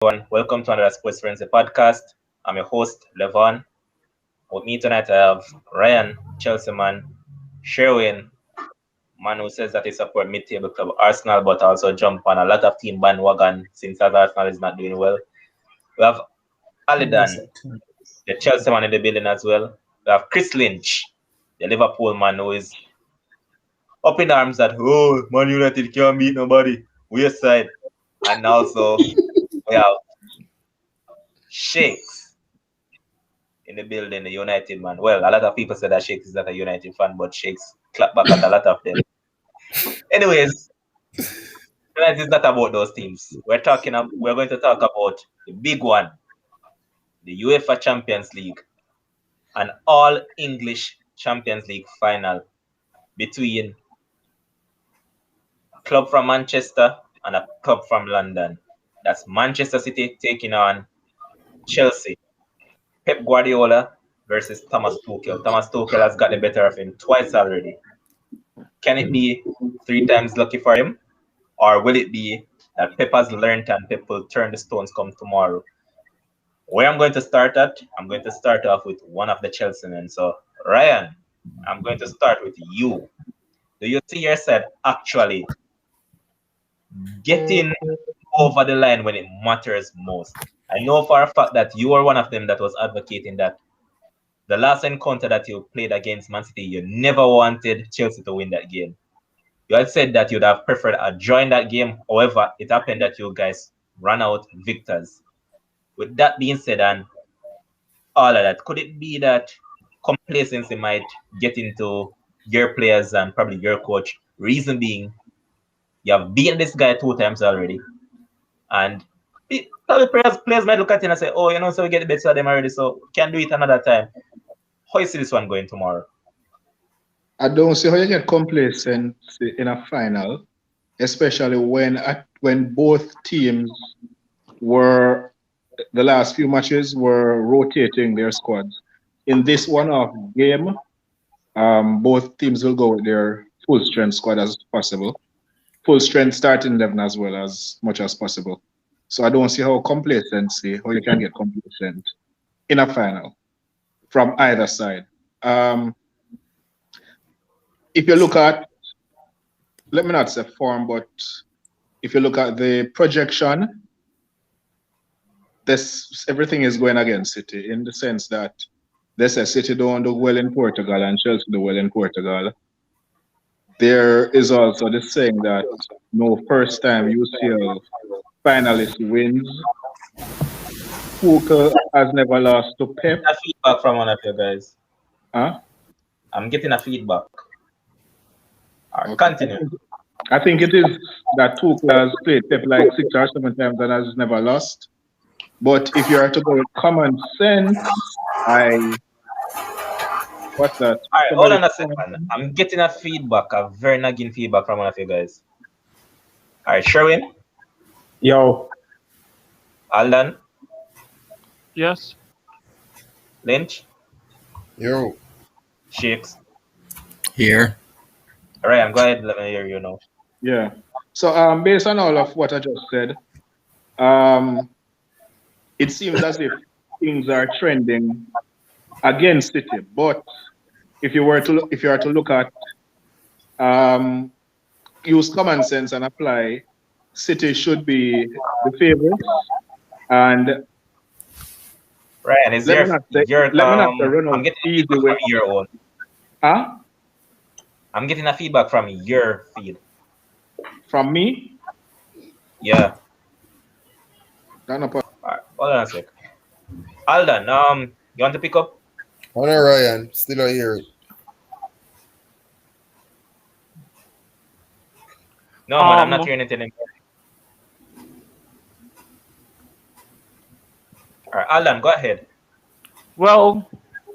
everyone. Welcome to another Sports Frenzzyy podcast. I'm your host, Levon. With me tonight, I have Ryan, Chelsea man, Sherwin, man who says that he support mid-table club Arsenal, but also jump on a lot of team bandwagon since as Arsenal is not doing well. We have Alidan, the Chelsea man in the building as well. We have Chris Lynch, the Liverpool man who is up in arms that, oh, Man United can't beat nobody. We're side. And also, we have Shakes in the building, the United man. Well, a lot of people say that Shakes is not a United fan, but Shakes clap back at a lot of them. Anyways, tonight is not about those teams. We're going to talk about the big one, the UEFA Champions League, an all English Champions League final between a club from Manchester and a club from London. That's Manchester City taking on Chelsea. Pep Guardiola versus Thomas Tuchel. Thomas Tuchel has got the better of him twice already. Can it be three times lucky for him? Or will it be that Pep has learned and Pep will turn the stones come tomorrow? Where I'm going to start at, I'm going to start off with one of the Chelsea men. So, Ryan, I'm going to start with you. Do you see yourself actually getting over the line when it matters most? I know for a fact that you are one of them that was advocating that the last encounter that you played against Man City, you never wanted Chelsea to win that game. You had said that you'd have preferred a draw in that game. However, it happened that you guys ran out victors. With that being said, and all of that, could it be that complacency might get into your players and probably your coach? Reason being, you have beaten this guy 2 times already. And probably players might look at it and say, oh, so we get the better of them already, so can do it another time. How you see this one going tomorrow? I don't see how you get complacent in a final, especially when both teams were the last few matches were rotating their squads. In this one-off game, both teams will go with their full strength squad as possible, full strength starting 11 as well as much as possible. So I don't see how you can get complacent in a final from either side. If you look at, let me not say form, but if you look at the projection, everything is going against City in the sense that they say City don't do well in Portugal and Chelsea do well in Portugal. There is also the saying that no first time UCL finalist wins. Tuchel has never lost to Pep. A feedback from one of you guys. Huh? I'm getting a feedback. All right, Okay. continue. I think it is that Tuchel has played Pep like 6 or 7 times and has never lost. But if you are to go with common sense, what's that? All right, hold on a second. I'm getting a very nagging feedback from one of you guys. All right, Sherwin, Yo, Aldan, Yes. Lynch, Yo, Shakes. here. All right, I'm go ahead. Let me hear you now. Yeah. So based on all of what I just said, it seems as if things are trending against City. But if you are to look at use common sense and apply, City should be the favorites. And Ryan, is let me not say run I'm out getting easy feedback way. from your own. Huh? I'm getting a feedback from your feed. From me? Yeah. No, All right, hold on a sec. Aldan, you want to pick up? Honor Ryan, still not hear it. No, man, I'm not hearing it anymore. All right, Aldan, go ahead. Well,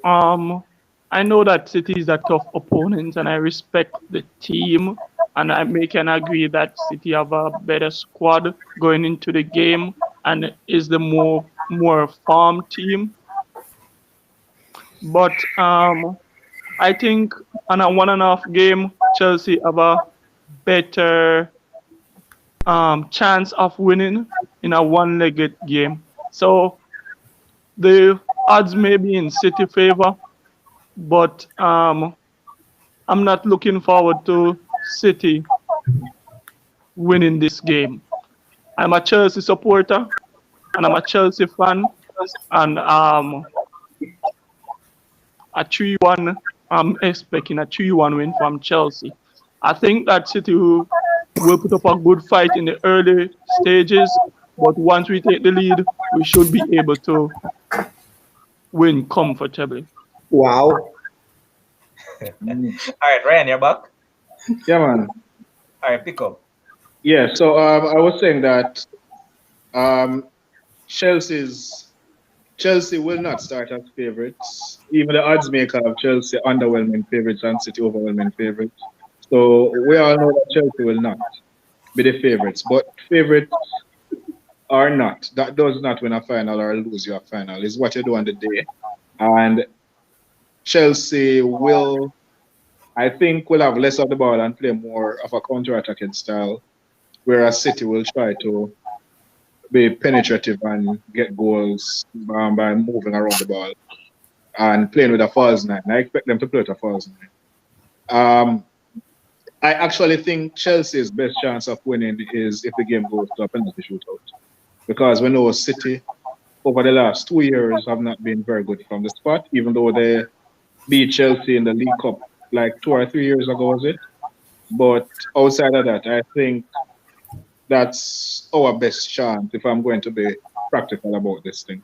I know that City is a tough opponent, and I respect the team, and can agree that City have a better squad going into the game, and is the more farm team. But I think on a 1.5 game, Chelsea have a better chance of winning in a one-legged game. So the odds may be in City favor, but I'm not looking forward to City winning this game. I'm a Chelsea supporter and I'm a Chelsea fan, and a 3-1. I'm expecting a 3-1 win from Chelsea. I think that City will put up a good fight in the early stages, but once we take the lead, we should be able to win comfortably. Wow. All right, Ryan, you're back. Yeah, man. All right, pick up. Yeah, so I was saying that um, Chelsea will not start as favorites. Even the odds maker of Chelsea underwhelming favorites and City overwhelming favorites. So we all know that Chelsea will not be the favorites. But favorites are not. That does not win a final or lose you a final. It's what you do on the day. And Chelsea will, I think, will have less of the ball and play more of a counter-attacking style, whereas City will try to be penetrative and get goals by moving around the ball and playing with a false nine. I expect them to play with a false nine. I actually think Chelsea's best chance of winning is if the game goes to a penalty shootout, because we know City over the last 2 years have not been very good from the spot, even though they beat Chelsea in the League Cup like 2 or 3 years ago, was it? But outside of that, I think that's our best chance if I'm going to be practical about this thing.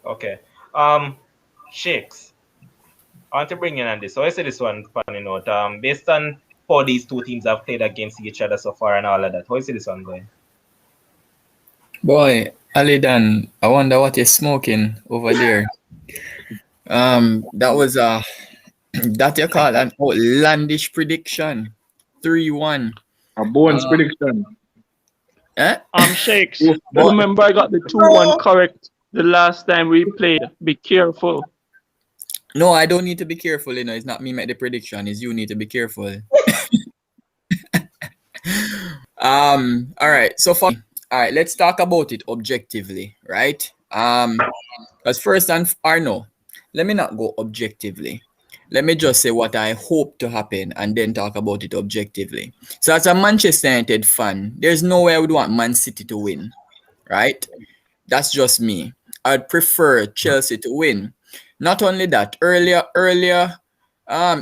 Okay. Shakes, I want to bring in on this. So I say this one funny note. Based on how these two teams have played against each other so far and all of that, how is this one going? Boy, Alidan, I wonder what you're smoking over there. That was that you call an outlandish prediction. 3-1. A Bones prediction. Shakes, remember I got the 2-1 correct the last time we played. Be careful. No, I don't need to be careful, you know. It's not me make the prediction, it's you need to be careful. All right, so far. All right, let's talk about it objectively, right? Because first and no, let me not go objectively. Let me just say what I hope to happen and then talk about it objectively. So as a Manchester United fan, there's no way I would want Man City to win, right? That's just me. I'd prefer Chelsea to win. Not only that, earlier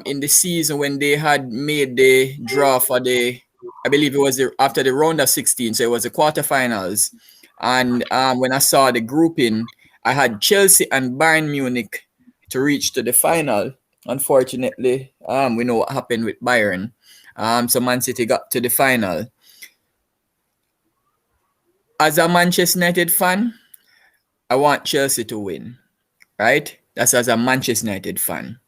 in the season when they had made the draw for I believe it was after the round of 16, so it was the quarterfinals. And when I saw the grouping, I had Chelsea and Bayern Munich to reach to the final. Unfortunately, we know what happened with Bayern. So Man City got to the final. As a Manchester United fan, I want Chelsea to win, right? That's as a Manchester United fan.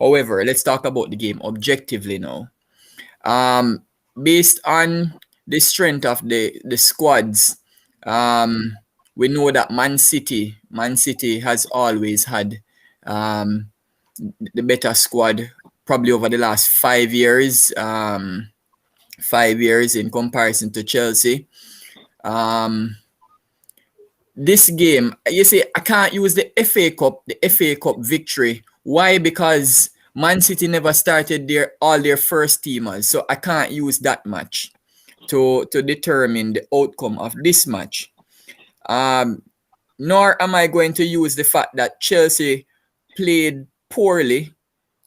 However, let's talk about the game objectively now. Based on the strength of the squads, we know that Man City has always had the better squad probably over the last 5 years. 5 years in comparison to Chelsea. This game, you see, I can't use the FA Cup victory. Why? Because Man City never started all their first teamers, so I can't use that match to determine the outcome of this match. Nor am I going to use the fact that Chelsea played poorly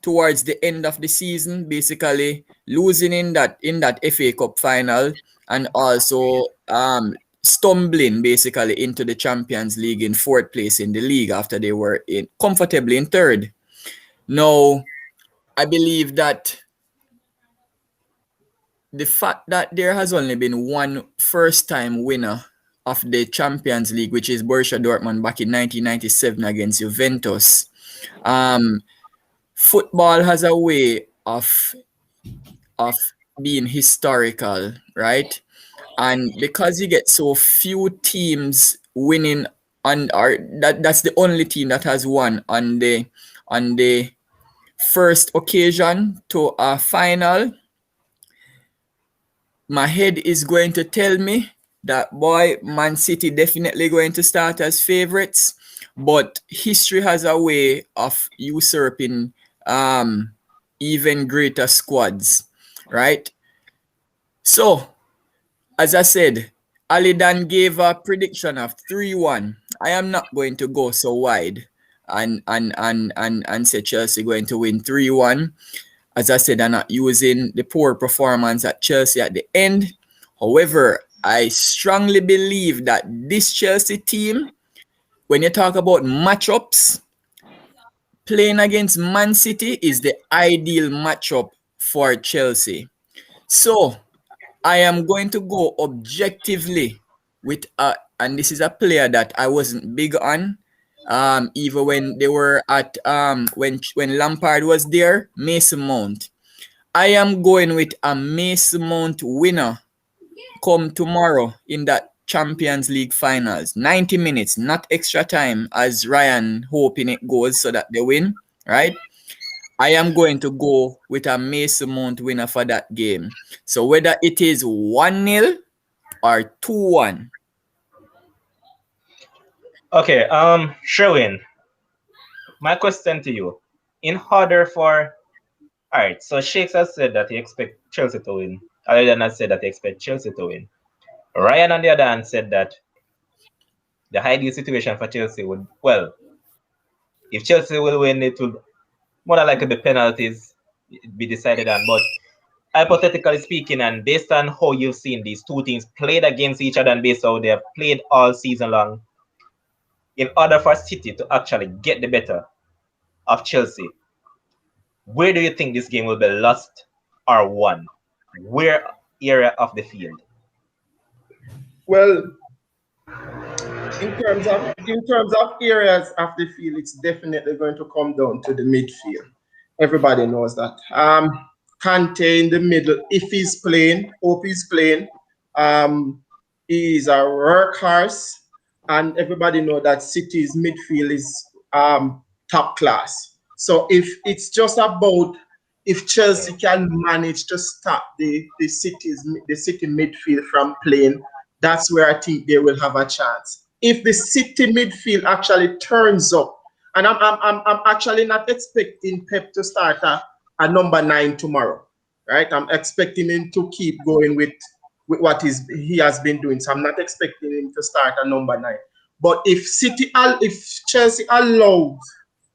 towards the end of the season, basically losing in that FA Cup final and also stumbling basically into the Champions League in 4th place in the league after they were comfortably in 3rd. Now, I believe that the fact that there has only been one first-time winner of the Champions League, which is Borussia Dortmund back in 1997 against Juventus. Football has a way of being historical, right? And because you get so few teams winning that's the only team that has won on the first occasion to a final, my head is going to tell me that boy, Man City definitely going to start as favorites, but history has a way of usurping even greater squads, right? So, as I said, Alidan gave a prediction of 3-1. I am not going to go so wide and say Chelsea going to win 3-1. As I said, I'm not using the poor performance at Chelsea at the end. However, I strongly believe that this Chelsea team, when you talk about matchups, playing against Man City is the ideal matchup for Chelsea. So, I am going to go objectively with and this is a player that I wasn't big on. Even when they were at when Lampard was there, Mason Mount. I am going with a Mason Mount winner come tomorrow in that Champions League finals. 90 minutes, not extra time, as Ryan hoping it goes so that they win, right? I am going to go with a Mason Mount winner for that game. So whether it is 1-0 or 2-1. Okay, Sherwin, my question to you. In order for all right, so Shakes has said that he expects Chelsea to win. Aladdin has said that he expects Chelsea to win. Ryan on the other hand said that the ideal situation for Chelsea would, well, if Chelsea will win, it will more than likely the penalties be decided on. But hypothetically speaking, and based on how you've seen these two teams played against each other and based on how they have played all season long, in order for City to actually get the better of Chelsea, where do you think this game will be lost or won? Where area of the field? Well, in terms of areas of the field, it's definitely going to come down to the midfield. Everybody knows that. Kante in the middle, if he's playing, hope he's playing. He's a workhorse, and everybody know that City's midfield is top class. So if it's just about if Chelsea can manage to stop the City midfield from playing, that's where I think they will have a chance. If the City midfield actually turns up, and I'm actually not expecting Pep to start a number 9 tomorrow, right? I'm expecting him to keep going with what he has been doing. So I'm not expecting him to start a number 9. But if Chelsea allows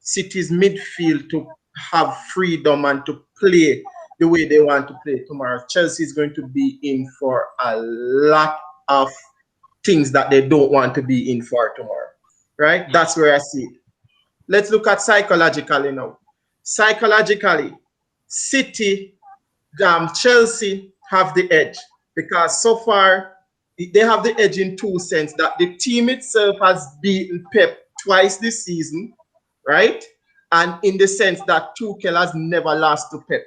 City's midfield to have freedom and to play the way they want to play tomorrow, Chelsea is going to be in for a lot of things that they don't want to be in for tomorrow, right? That's where I see it. Let's look at psychologically now. Psychologically, City, Chelsea have the edge because so far they have the edge in two sense that the team itself has beaten Pep twice this season, right? And in the sense that Tuchel has never lost to Pep,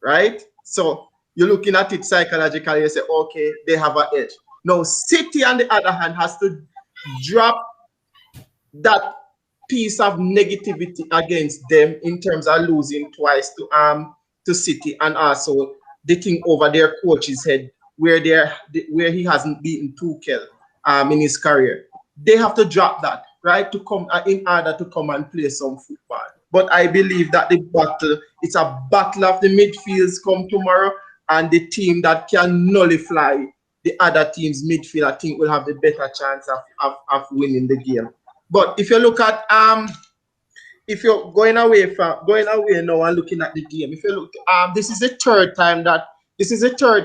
right? So you're looking at it psychologically, you say, okay, they have an edge. Now, City, on the other hand, has to drop that piece of negativity against them in terms of losing twice to City, and also the thing over their coach's head where he hasn't beaten Tuchel in his career. They have to drop that, right, to come in order to come and play some football. But I believe that it's a battle of the midfields come tomorrow, and the team that can nullify the other team's midfield, I think, will have the better chance of winning the game. But if you look at if you're going away now and looking at the game, if you look, this is the third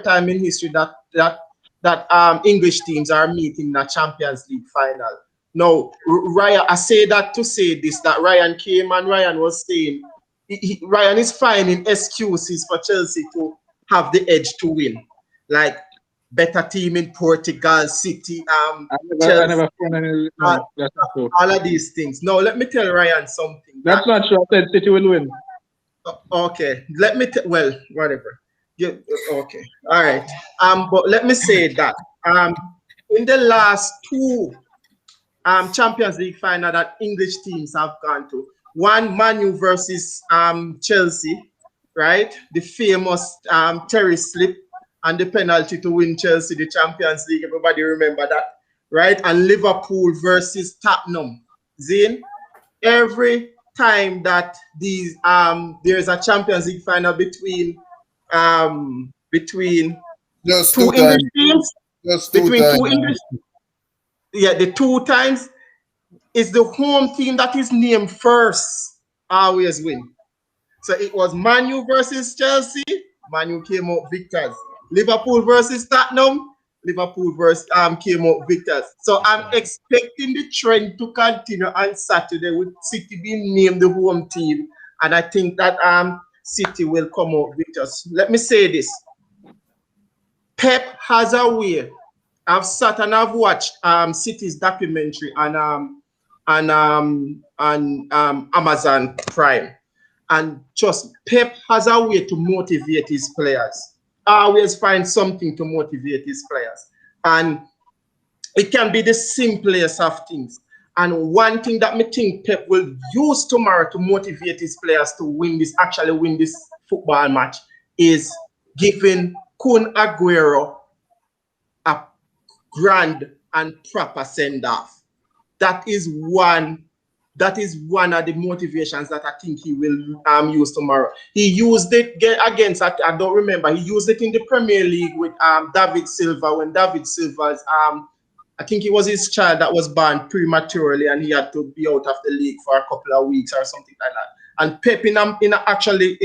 time in history that English teams are meeting in a Champions League final. Now, Ryan, I say that to say this, that Ryan came and Ryan was saying Ryan is finding excuses for Chelsea to have the edge to win, like better team in Portugal, City, Chelsea, all of these things. Now, let me tell Ryan something. That's not true. I said City will win. Okay, let me well, whatever. Yeah, okay, all right. But let me say that in the last two Champions League final that English teams have gone to, one Man U versus Chelsea, right? The famous Terry slip, and the penalty to win Chelsea the Champions League. Everybody remember that, right? And Liverpool versus Tottenham. Zane, every time that these there's a Champions League final between Just two two English times. teams, Just two between times. two English, the two times, is the home team that is named first always win. So it was Man U versus Chelsea. Man U came out victors. Liverpool versus Tottenham. Liverpool came out victors. So I'm expecting the trend to continue on Saturday with City being named the home team, and I think that City will come out victors. Let me say this: Pep has a way. I've sat and I've watched City's documentary on Amazon Prime. And just Pep has a way to motivate his players. Always find something to motivate his players. And it can be the simplest of things. And one thing that me think Pep will use tomorrow to motivate his players to actually win this football match is giving Kun Aguero a grand and proper send-off. That is one of the motivations that I think he will use tomorrow. He used it against, I don't remember, he used it in the Premier League with David Silva, when David Silva's, I think it was his child that was born prematurely and he had to be out of the league for a couple of weeks or something like that. And Pep in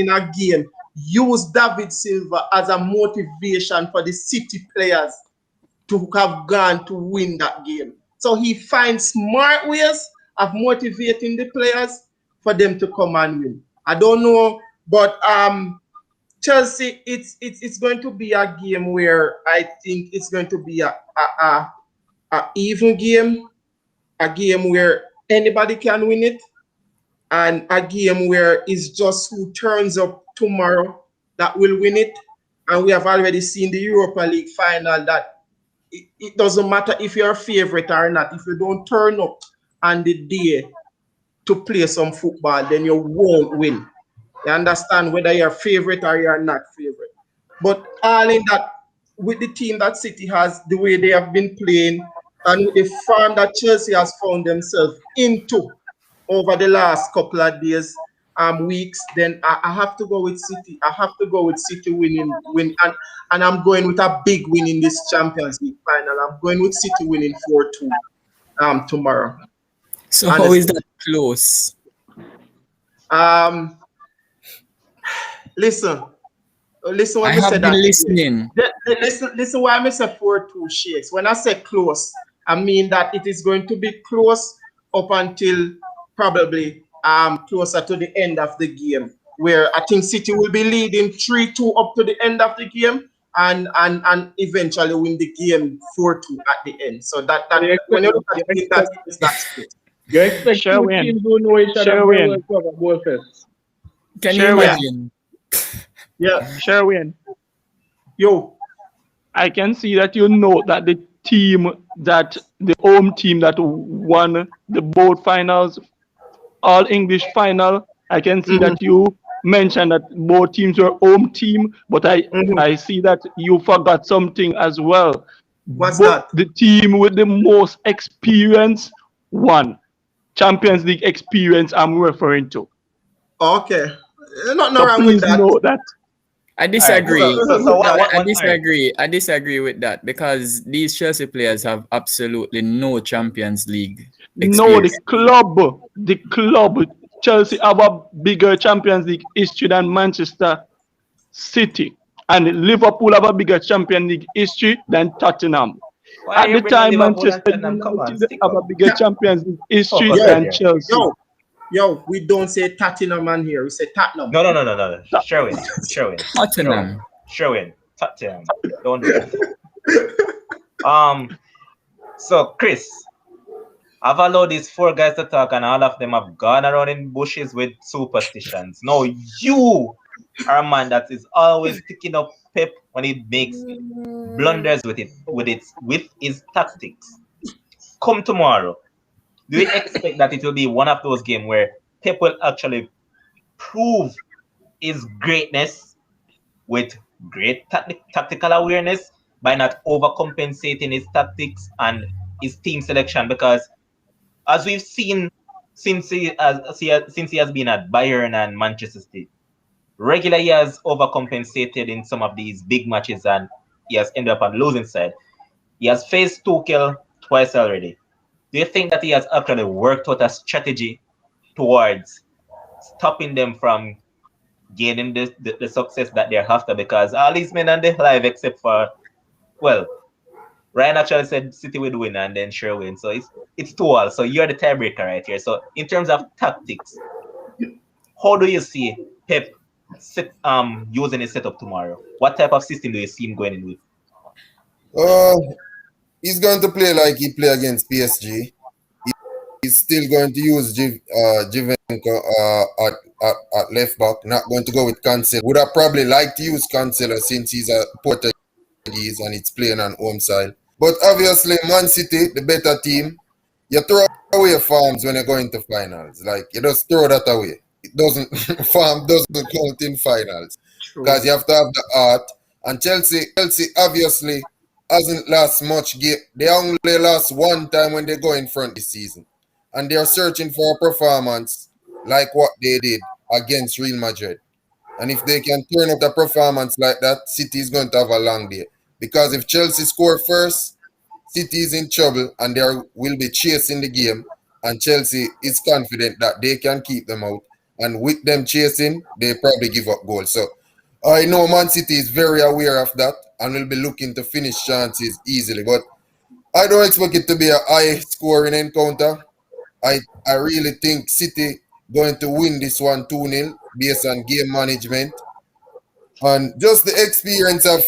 a game used David Silva as a motivation for the City players to have gone to win that game. So he finds smart ways of motivating the players for them to come and win. I don't know, but Chelsea, it's going to be a game where I think it's going to be a even game, a game where anybody can win it, and a game where it's just who turns up tomorrow that will win it. And we have already seen the Europa League final that it doesn't matter if you're a favorite or not. If you don't turn up on the day to play some football, then you won't win. You understand, whether you're a favorite or you're not favorite. But all in that, with the team that City has, the way they have been playing, and with the form that Chelsea has found themselves into over the last couple of days, weeks, then I have to go with City. I have to go with City winning, and I'm going with a big win in this Champions League final. I'm going with City winning 4-2 tomorrow. So honestly, how is that close? Listen what I have been listening. Listen why I say 4-2 shakes. When I say close, I mean that it is going to be close up until probably closer to the end of the game, where I think City will be leading 3-2 up to the end of the game, and eventually win the game 4-2 at the end. So that when you look at it, that's it. You expect two teams who know each other very well to have a goal fest. Can you imagine? Yeah. Sherwin, yo, I can see that you know that the home team that won the both finals, all English final, I can see that you mentioned that both teams were home team, but I see that you forgot something as well. What's that? The team with the most experience won. Champions League experience I'm referring to. Okay. Not so wrong please with that. know that. I disagree. Right, I disagree with that, because these Chelsea players have absolutely no Champions League experience. No, the club, Chelsea have a bigger Champions League history than Manchester City, and Liverpool have a bigger Champions League history than Tottenham. At the time, Manchester United have a bigger Champions League history than Chelsea. Yo, we don't say Tottenham man here. We say Tottenham. No. Sherwin. Tottenham. Sherwin. Tottenham. Don't do that. So Chris, I've allowed these 4 guys to talk, and all of them have gone around in bushes with superstitions. No, you are a man that is always picking up Pep when he makes blunders with his tactics. Come tomorrow, do you expect that it will be one of those games where Pep will actually prove his greatness with great tactical awareness by not overcompensating his tactics and his team selection, because as we've seen since he has been at Bayern and Manchester City, regularly he has overcompensated in some of these big matches and he has ended up on losing side. He has faced Tuchel twice already. Do you think that he has actually worked out a strategy towards stopping them from gaining the success that they're after? Because all these men on the live, except for, well, Ryan actually said City would win and then sure win. So it's 2-2. So you're the tiebreaker right here. So in terms of tactics, how do you see Pep using his setup tomorrow? What type of system do you see him going in with? He's going to play like he played against PSG. He's still going to use Jivenko at left back. Not going to go with Cancelo. Would have probably liked to use Cancelo since he's a Portuguese and it's playing on home side. But obviously, Man City, the better team, you throw away forms when you're going to finals. Like, you just throw that away. It doesn't, form doesn't count in finals. Because you have to have the art. And Chelsea obviously hasn't lost much game. They only lost one time when they go in front this season. And they're searching for a performance like what they did against Real Madrid. And if they can turn up a performance like that, City is going to have a long day. Because if Chelsea score first, City is in trouble and they will be chasing the game. And Chelsea is confident that they can keep them out. And with them chasing, they probably give up goals. So I know Man City is very aware of that and will be looking to finish chances easily. But I don't expect it to be a high-scoring encounter. I really think City going to win this one 2-0 based on game management. And just the experience of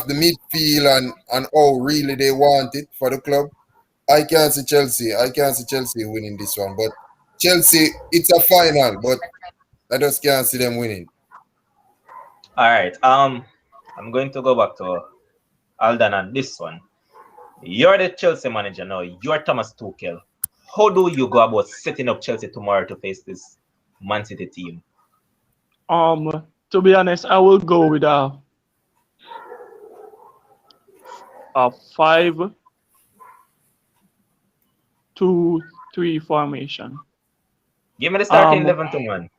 the midfield and how really they want it for the club. I can't see Chelsea winning this one. But Chelsea, it's a final, but I just can't see them winning. All right. I'm going to go back to Aldan on this one. You're the Chelsea manager now. You're Thomas Tuchel. How do you go about setting up Chelsea tomorrow to face this Man City team? To be honest, I will go with a 5-2-3 formation. Give me the starting 11 to man.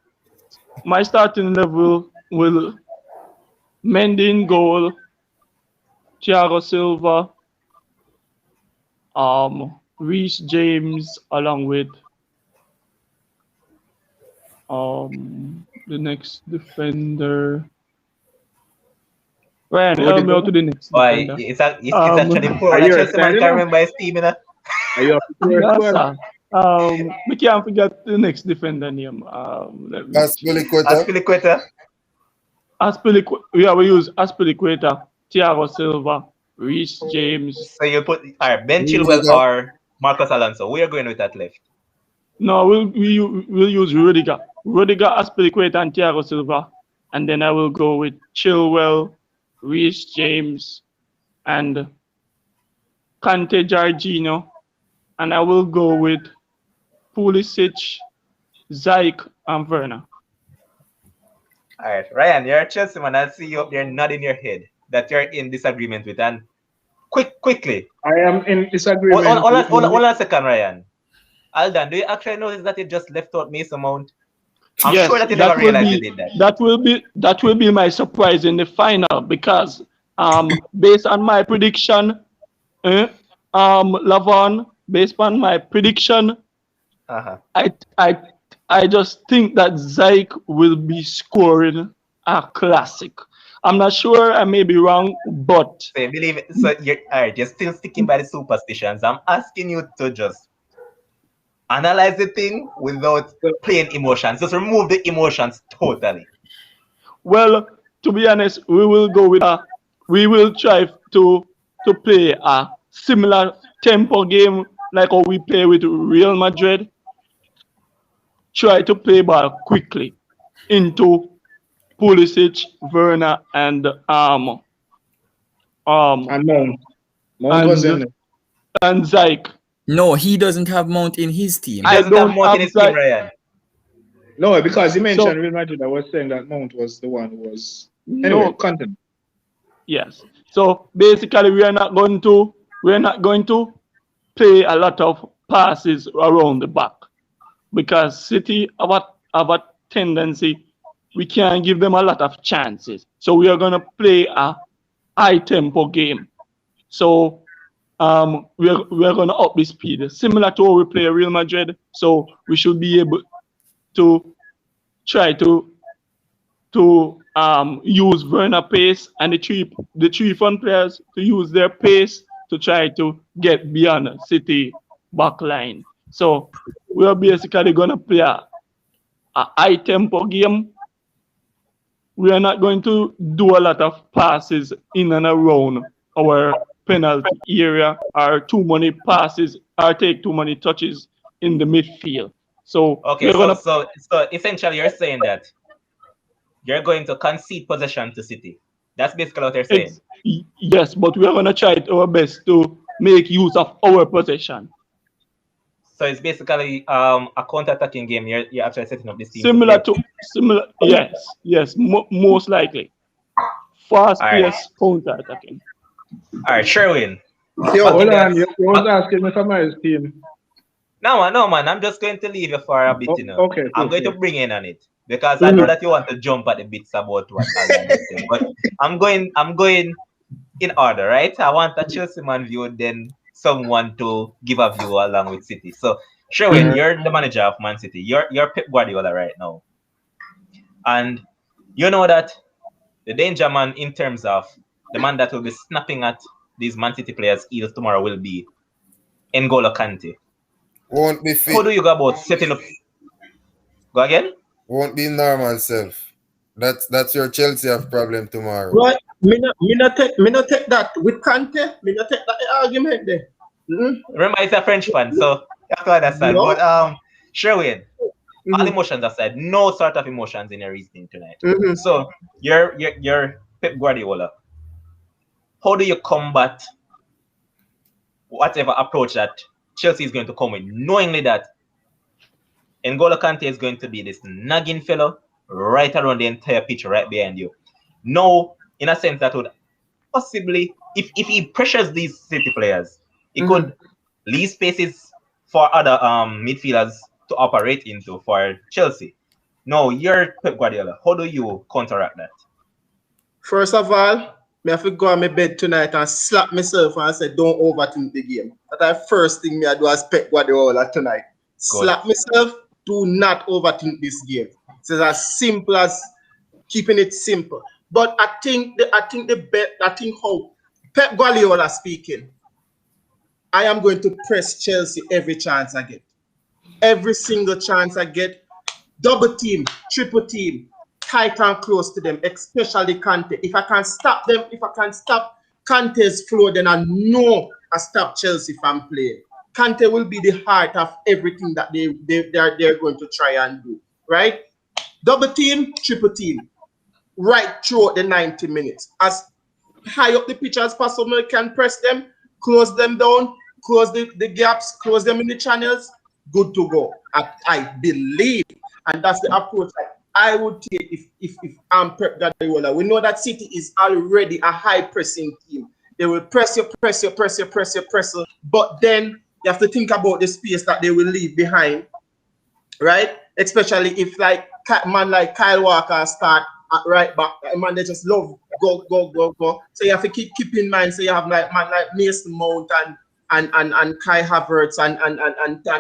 My starting level will Mendy in goal, Thiago Silva, Reece James along with the next defender. Ryan, help me out to the next defender. It's actually poor. Chelsea man can't remember his team, you know? Are you Yes, sir. We can't forget the next defender name. Aspilicueta. Yeah, we use Aspilicueta, Thiago Silva, Reece James. So you put Ben Chilwell or Marcos Alonso. We are going with that left. No, we'll use Rudiger, Aspilicueta, and Thiago Silva, and then I will go with Chilwell, Reece James, and Kante Jorginho, and I will go with Pulisic, Zayk, and Werner. All right, Ryan, you're a Chelsea man. I see you up there nodding your head that you're in disagreement with. And quickly. I am in disagreement. Hold on a second, Ryan. Aldan, do you actually notice that it just left out Mason Mount? I'm sure that you never realized you did that. That will be my surprise in the final because based on my prediction, Lavon, based on my prediction, I just think that Zayk will be scoring a classic. I'm not sure, I may be wrong, but so believe it. So you're still sticking by the superstitions. I'm asking you to just analyze the thing without playing emotions. Just remove the emotions totally. Well, to be honest, we will try to play a similar tempo game like how we play with Real Madrid. Try to play ball quickly into Pulisic, Werner, and Mount was in it. And Zayk. No, he doesn't have Mount in his team. I don't have Mount in his team, Ryan. No, because he mentioned Real Madrid. I was saying that Mount was the one who was Anyway, No, content. yes. So basically, we are not going to play a lot of passes around the back because City have a tendency we can't give them a lot of chances. So we are going to play a high tempo game. So we're going to up the speed, similar to how we play Real Madrid. So we should be able to try to use Werner pace and the three front players to use their pace to try to get beyond City back line. So we're basically going to play a high tempo game. We are not going to do a lot of passes in and around our penalty area or too many passes or take too many touches in the midfield. So Okay, so essentially you're saying that you're going to concede possession to City. That's basically what you're saying. Yes, but we are going to try our best to make use of our possession. So it's basically a counter-attacking game. You're actually setting up this team. Yes, most likely. Fast-paced counter-attacking. All right, Sherwin. Hold on, you was asking me for my team. No, man. I'm just going to leave you for a bit, you know. Okay. I'm going to bring in on it because I know that you want to jump at the bits about what Alan is saying. But I'm going in order, right? I want a Chelsea man view, then someone to give a view along with City. So, Sherwin, you're the manager of Man City. You're Pep Guardiola right now, and you know that the danger man in terms of the man that will be snapping at these Man City players' heels tomorrow will be N'Golo Kante. Won't be fit. How do you go about setting up? Go again? Won't be normal self. That's your Chelsea have problem tomorrow. Right. Me not take that with Kante. Me not take that argument there. Remember, it's a French fan, so you have to understand. No. But Sherwin, all emotions aside, no sort of emotions in your reasoning tonight. So you're Pep Guardiola. How do you combat whatever approach that Chelsea is going to come with, knowingly that N'Golo Kante is going to be this nagging fellow right around the entire pitch, right behind you? No, in a sense that would possibly, if he pressures these City players, he could leave spaces for other midfielders to operate into for Chelsea. No, you're Pep Guardiola. How do you counteract that? First of all, I have to go on my bed tonight and slap myself and say, don't overthink the game. That's the first thing I do as Pep Guardiola tonight. Good. Slap myself, do not overthink this game. It's as simple as keeping it simple. But I think how Pep Guardiola speaking, I am going to press Chelsea every chance I get. Every single chance I get. Double team, triple team, tight and close to them, especially Kante. If I can stop them, if I can stop Kante's flow, then I know I stop Chelsea from playing. Kante will be the heart of everything that they're going to try and do, right? Double team, triple team, right throughout the 90 minutes. As high up the pitch as possible, you can press them, close them down, close the gaps, close them in the channels, good to go. I believe, and that's the approach that I would take if I'm Pep Guardiola. We know that City is already a high pressing team. They will press you, but then you have to think about the space that they will leave behind, right? Especially if like man like Kyle Walker start at right back, man, they just love go. So you have to keep in mind. So you have like man like Mason Mount and Kai Havertz and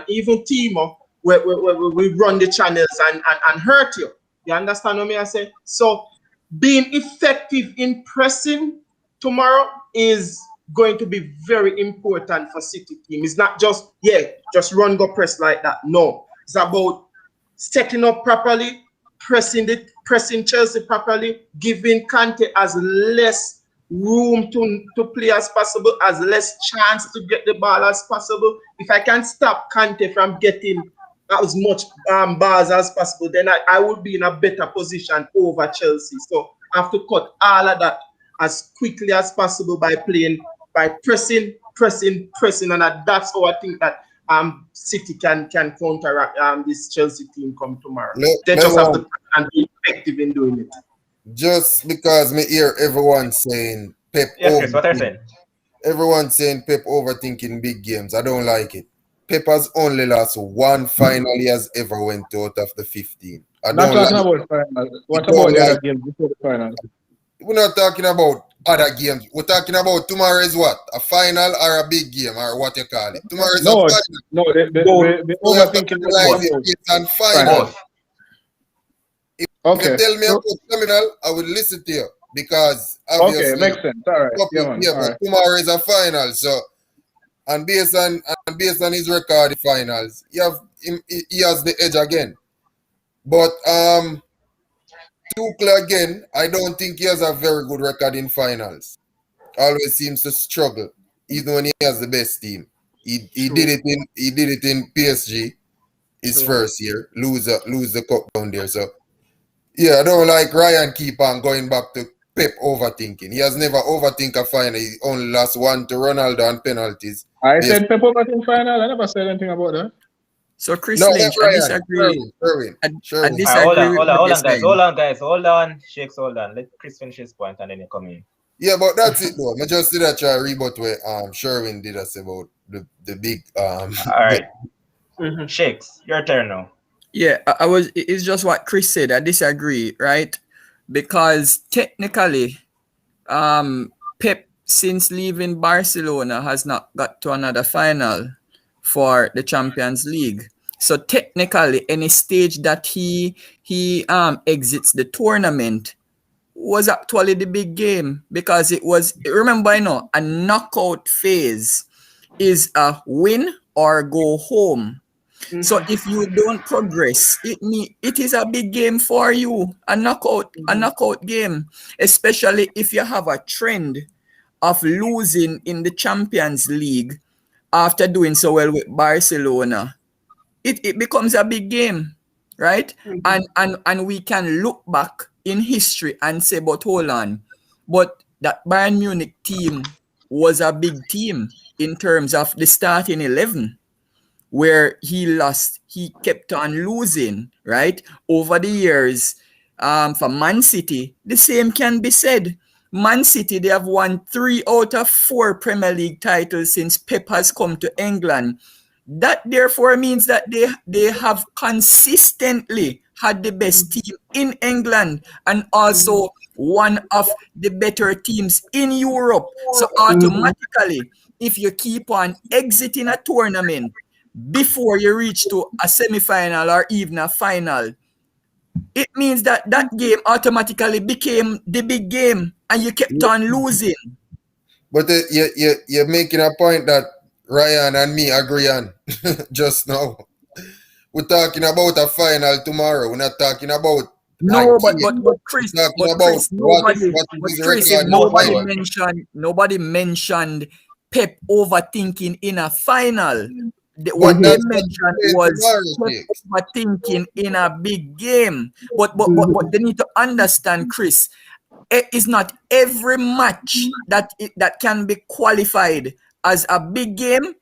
even Timo, where we run the channels and hurt you. You understand what I say? So being effective in pressing tomorrow is going to be very important for City team. It's not just run go press like that. No, it's about setting up properly, pressing Chelsea properly, giving Kante as less room to play as possible, as less chance to get the ball as possible. If I can stop Kante from getting as much bars as possible, then I would be in a better position over Chelsea. So I have to cut all of that as quickly as possible by pressing, and that's how I think that City can counteract this Chelsea team come tomorrow. They just have to and be effective in doing it. Just because me hear everyone saying Pep Yes, Chris, what are you overthinking. saying? Everyone saying Pep overthinking big games. I don't like it. Pep has only lost one final he has ever went to out of the 15. I Not don't talking like about final. What don't about the other like games before the final? we're not talking about other games. We're talking about tomorrow is what? A final or a big game or what you call it. Tomorrow is a No, final. no, Both. the So you have to overthinking was analyze it about based on final. final. Both. If you Okay. tell me So, about criminal, I will listen to you because okay, obviously makes sense. All right. Yeah, man. All but right. tomorrow is a final. So and based on his record in finals, he has the edge again. But Tuchel again, I don't think he has a very good record in finals. Always seems to struggle, even when he has the best team. He did it in PSG his first year, lose the cup down there. So yeah, I don't like Ryan keep on going back to Pep overthinking. He has never overthink a final. He only lost one to Ronaldo on penalties. I Yes. said Pep overthinking final. I never said anything about that. So Chris No, Lynch, I Ryan. disagree. Sherwin. I All right, disagree with hold what on, you're guys. saying. Hold on. Shakes, hold on. Let Chris finish his point and then you come in. Yeah, but that's it though. I just did a try rebut where Sherwin did us about the big All right. Shakes, your turn now. Yeah, it's just what Chris said. I disagree, right? Because technically, Pep since leaving Barcelona has not got to another final for the Champions League. So technically, any stage that he exits the tournament was actually the big game, because it was, remember, a knockout phase is a win or go home. So if you don't progress, it is a big game for you, a knockout game, especially if you have a trend of losing in the Champions League after doing so well with Barcelona. It becomes a big game, right? And we can look back in history and say, but hold on, but that Bayern Munich team was a big team in terms of the starting 11, where he kept on losing, right? Over the years, for Man City, the same can be said. Man City, they have won 3 out of 4 Premier League titles since Pep has come to England. That therefore means that they have consistently had the best team in England and also one of the better teams in Europe. So automatically, if you keep on exiting a tournament before you reach to a semi-final or even a final, it means that that game automatically became the big game and you kept on losing. But you're making a point that Ryan and me agree on just now. We're talking about a final tomorrow. We're not talking about no, but Chris, nobody mentioned Pep overthinking in a final. What they mentioned was Pep overthinking in a big game. But they need to understand, Chris, it's not every match that can be qualified as a big game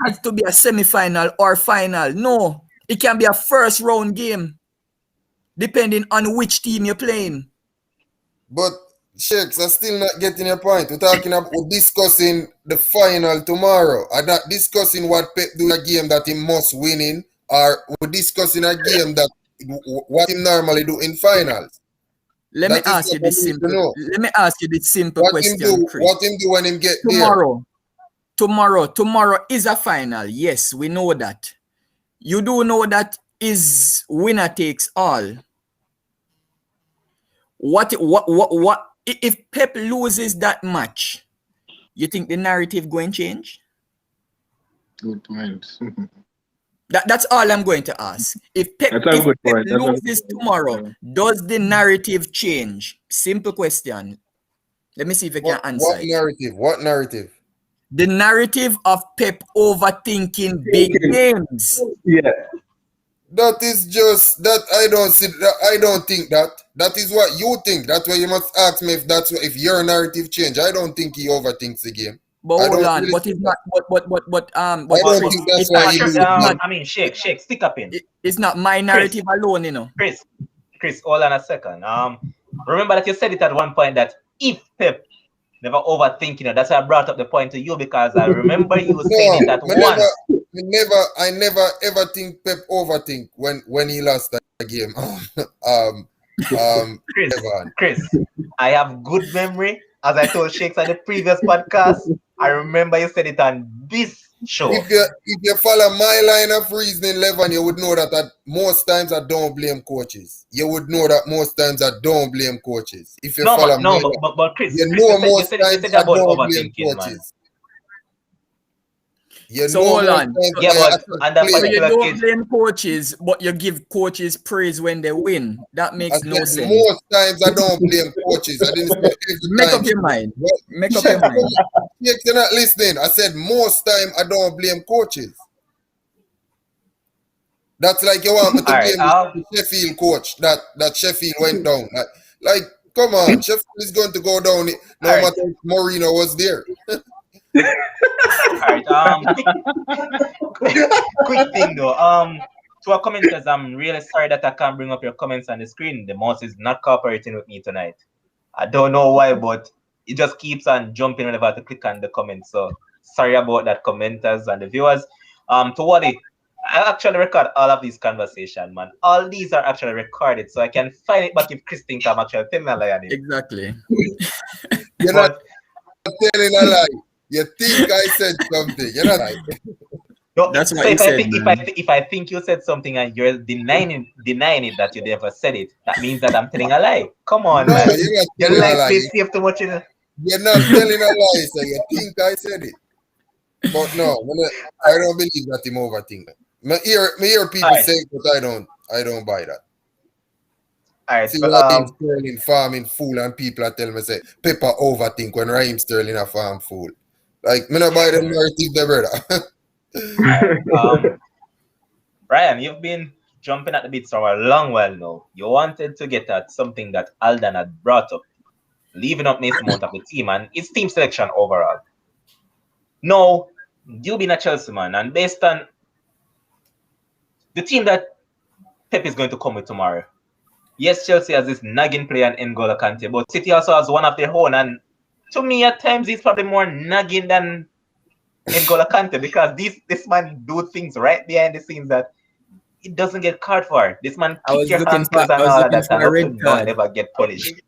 has to be a semi-final or final. No, it can be a first round game, depending on which team you're playing. But Shakes, I'm still not getting your point. We're discussing the final tomorrow. I'm not discussing what Pep do in a game that he must win in, or we're discussing a game that what he normally do in finals. Let me ask you this simple question, Chris. What him do when him get Tomorrow is a final. Yes, we know that. You do know that is winner takes all. What if Pep loses that match? You think the narrative going to change? Good point. That's all I'm going to ask. If Pep loses tomorrow, does the narrative change? Simple question. Let me see if I can answer it. What narrative? The narrative of Pep overthinking big games. Yeah. That is just that I don't think that. That is what you think. That's why you must ask me if your narrative change. I don't think he overthinks the game. But hold on, but it's not. I don't think that's why he loses. I mean, Shake, stick up in. It's not my narrative alone, Chris, hold on a second. remember that you said it at one point that if Pep never overthink, that's why I brought up the point to you, because I remember you saying it at once. I never ever think Pep overthink when he lost that game. Chris, I have good memory. As I told Shakes on the previous podcast, I remember you said it on this show. If you follow my line of reasoning, Levan, you would know that most times I don't blame coaches. You would know that most times I don't blame coaches. If you but Chris, you Chris, know most you times said I about don't blame overthinking, coaches. man. So hold on. So you don't blame coaches, but you give coaches praise when they win. That makes no sense. Most times I don't blame coaches. I didn't say every Make time. up your mind. Make up your mind. You're not listening. I said most time I don't blame coaches. That's like you want me to blame the Sheffield coach that Sheffield went down. Like come on, Sheffield is going to go down no matter if Mourinho was there. Alright, quick thing though. To our commenters, I'm really sorry that I can't bring up your comments on the screen. The mouse is not cooperating with me tonight. I don't know why, but it just keeps on jumping whenever I have to click on the comments. So sorry about that, commenters and the viewers. To Wally, I actually record all of these conversations, man. All these are actually recorded, so I can find it back if Chris thinks I'm actually telling a lie on it. Exactly. You're not telling a lie. You think I said something. You're not lying. No, that's what so you said. If I think you said something and you're denying it that you never said it, that means that I'm telling a lie. Come on, man. You're not telling a lie. Safe too much in it. You're not telling a lie, so you think I said it. But no, I don't believe that him overthink. Me hear people say it, but I don't buy that. Alright, see, Raheem Sterling farming fool and people are telling me say Pepper overthink when Raheem Sterling a farm fool. Like me not buy them narrative there, brother. Ryan, you've been jumping at the bits for a long while now. You wanted to get at something that Alden had brought up, leaving up Mason Mount of the team and its team selection overall. Now, you being a Chelsea man, and based on the team that Pep is going to come with tomorrow, yes, Chelsea has this nagging player in N'Golo Kante, but City also has one of their own, and to me at times he's probably more nagging than N'Golo Kante, because this man do things right behind the scenes that it doesn't get called for. This man kick your hamsters and all of that, and don't never get punished.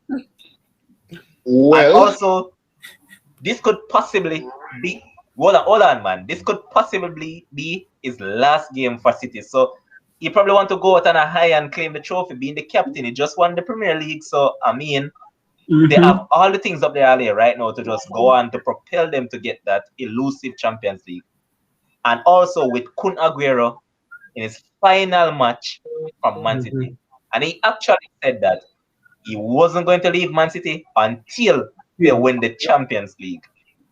Well, and also, this could possibly be hold on, man. This could possibly be his last game for City. So he probably want to go out on a high and claim the trophy, being the captain. He just won the Premier League, so I mean, they have all the things up their alley right now to just go on to propel them to get that elusive Champions League. And also with Kun Aguero in his final match from Man City. And he actually said that he wasn't going to leave Man City until they win the Champions League.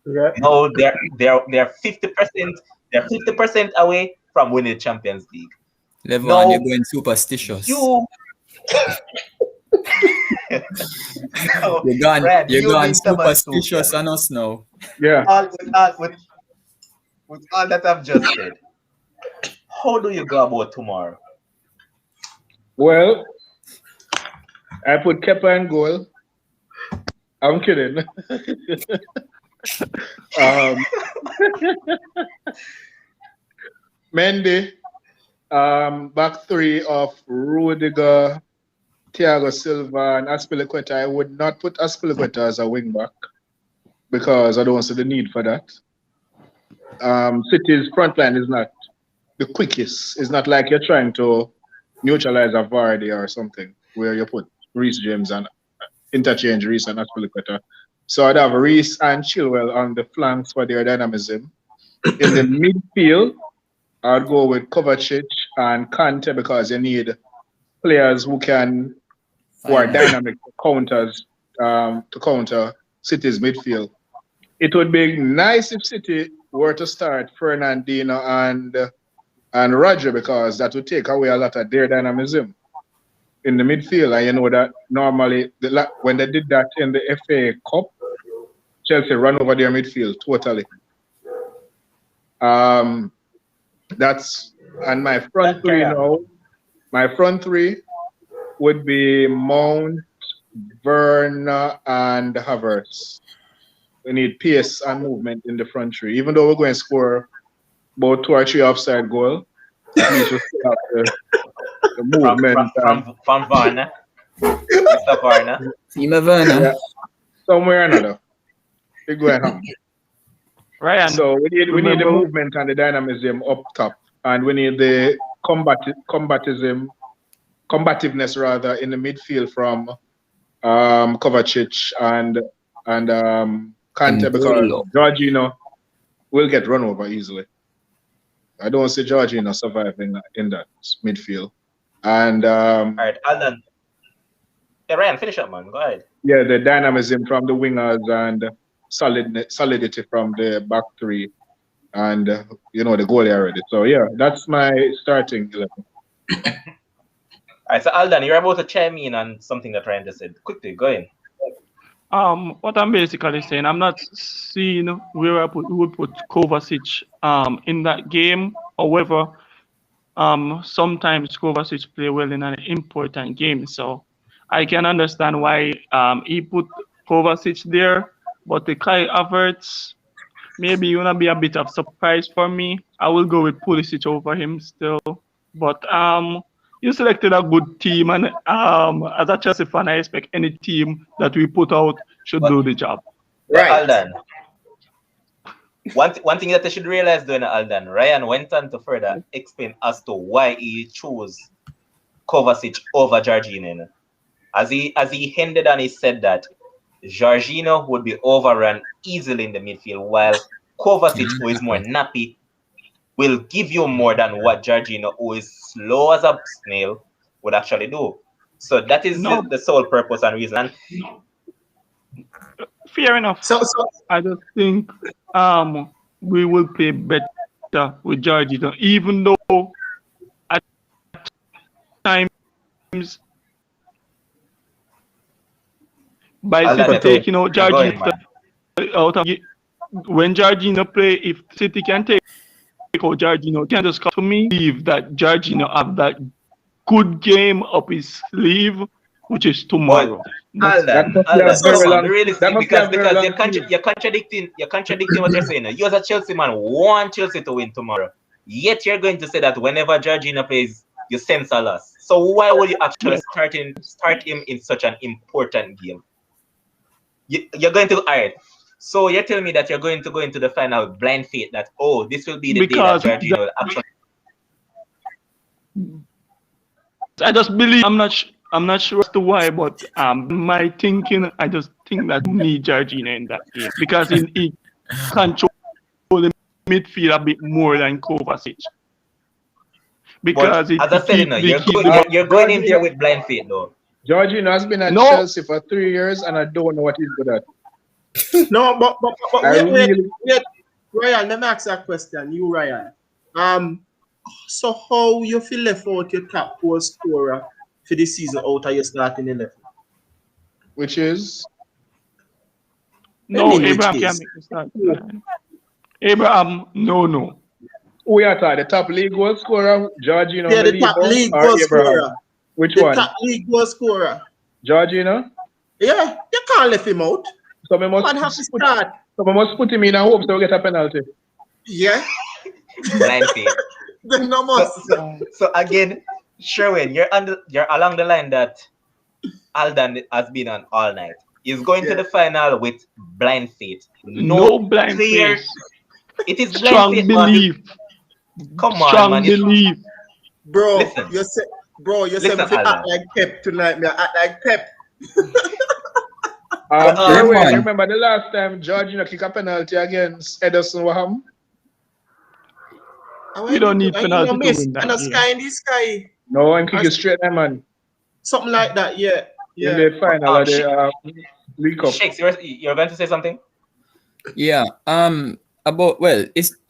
Yeah. No, they're 50%. They're 50% away from winning the Champions League. Levan, you're going superstitious. You're going superstitious on us now. Yeah. With all that I've just said, how do you go about tomorrow? Well, I put Kepa in goal. I'm kidding. Mendy, back three of Rudiger, Thiago Silva, and Azpilicueta. I would not put Azpilicueta as a wing back because I don't see the need for that. City's front line is not the quickest. It's not like you're trying to neutralize a Vardy or something where you put Reece James and interchange Reece and Azpilicueta. So I'd have Reece and Chilwell on the flanks for their dynamism. In the midfield, I'd go with Kovacic and Kante because you need players who are dynamic to counter City's midfield. It would be nice if City were to start Fernandinho and Roger, because that would take away a lot of their dynamism in the midfield. And you know that normally when they did that in the FA Cup, Chelsea ran over their midfield totally. That's and my front three now. My front three would be Mount, Werner and Havertz. We need pace and movement in the front three. Even though we're going to score about 2 or 3 offside goal, at least we still have the movement. From Varna. Mr. Varna. Timo Werner. Yeah, somewhere or another. It's going to happen. Ryan, So we need the remember- movement and the dynamism up top, and we need the combativeness rather in the midfield from Kovacic and Kante, because Jorginho will get run over easily. I don't see Jorginho surviving in that midfield. And All right, Alden. Yeah, Ryan, finish up, man. Go ahead. yeah, the dynamism from the wingers and solidity from the back three, and the goalie already. So yeah, that's my starting 11. All right, so Alden, you're about to chime in on something that Ryan just said. Quickly, go ahead. What I'm basically saying, I'm not seeing where we would put Kovacic in that game. However, sometimes Kovacic play well in an important game, so I can understand why he put Kovacic there. But the Kai Havertz, maybe gonna be a bit of surprise for me. I will go with Pulisic over him still. But you selected a good team, and as a Chelsea fan, I expect any team that we put out should do the job. Right. Alden. One thing that they should realize doing Alden, Ryan went on to further explain as to why he chose Kovacic over Jorginho. As he hinted and he said that Jorginho would be overrun easily in the midfield, while Kovacic, who is more nappy, will give you more than what Jorginho, who is slow as a snail, would actually do. So that is the sole purpose and reason. Fair enough. So I just think we will play better with Jorginho, even though at times by City taking out Jorginho out of when Jorginho play, if City can take out Jorginho, can just come to me believe that Jorginho have that good game up his sleeve, which is tomorrow. Alden, realistic, because you're contradicting what you're saying. You as a Chelsea man want Chelsea to win tomorrow. Yet you're going to say that whenever Jorginho plays, you sense a loss. So why would you actually start him in such an important game? You're going to alright. So you're telling me that you're going to go into the final with blind faith that this will be the day that Jorginho will actually. I just believe. I'm not sure as to why, but my thinking, I just think that we need Jorginho in that game because he controls the midfield a bit more than Kovacic. Because as I said, you're going in there with blind faith, though. Jorginho has been at Chelsea for 3 years, and I don't know what he's good at. No, but wait, Ryan, let me ask that question. You, Ryan. So how you feel left out your top goal scorer for this season out of your starting 11? Which is? No, Abraham can make the start. Abraham, no. We are the top league goal scorer, Jorginho. Yeah, the top league goal scorer. Which one? The top league goal scorer. Jorginho? Yeah, you can't leave him out. So we must put him in and hope so we get a penalty. Yeah. Blind faith. No must. So again, Sherwin, you're along the line that Alden has been on all night. He's going to the final with blind faith. No blind faith. It is blind strong faith. Belief. Come on, strong man. Belief. Bro, listen. you said if you act like Pep tonight, me act like Pep. Remember the last time Jorginho kicked a penalty against Ederson Waham? You don't need penalty to win that. And a sky in the sky. No, I'm kicking straight there, man. Something like that, yeah. In the final of the League Cup. Shakes, you're going to say something? Yeah.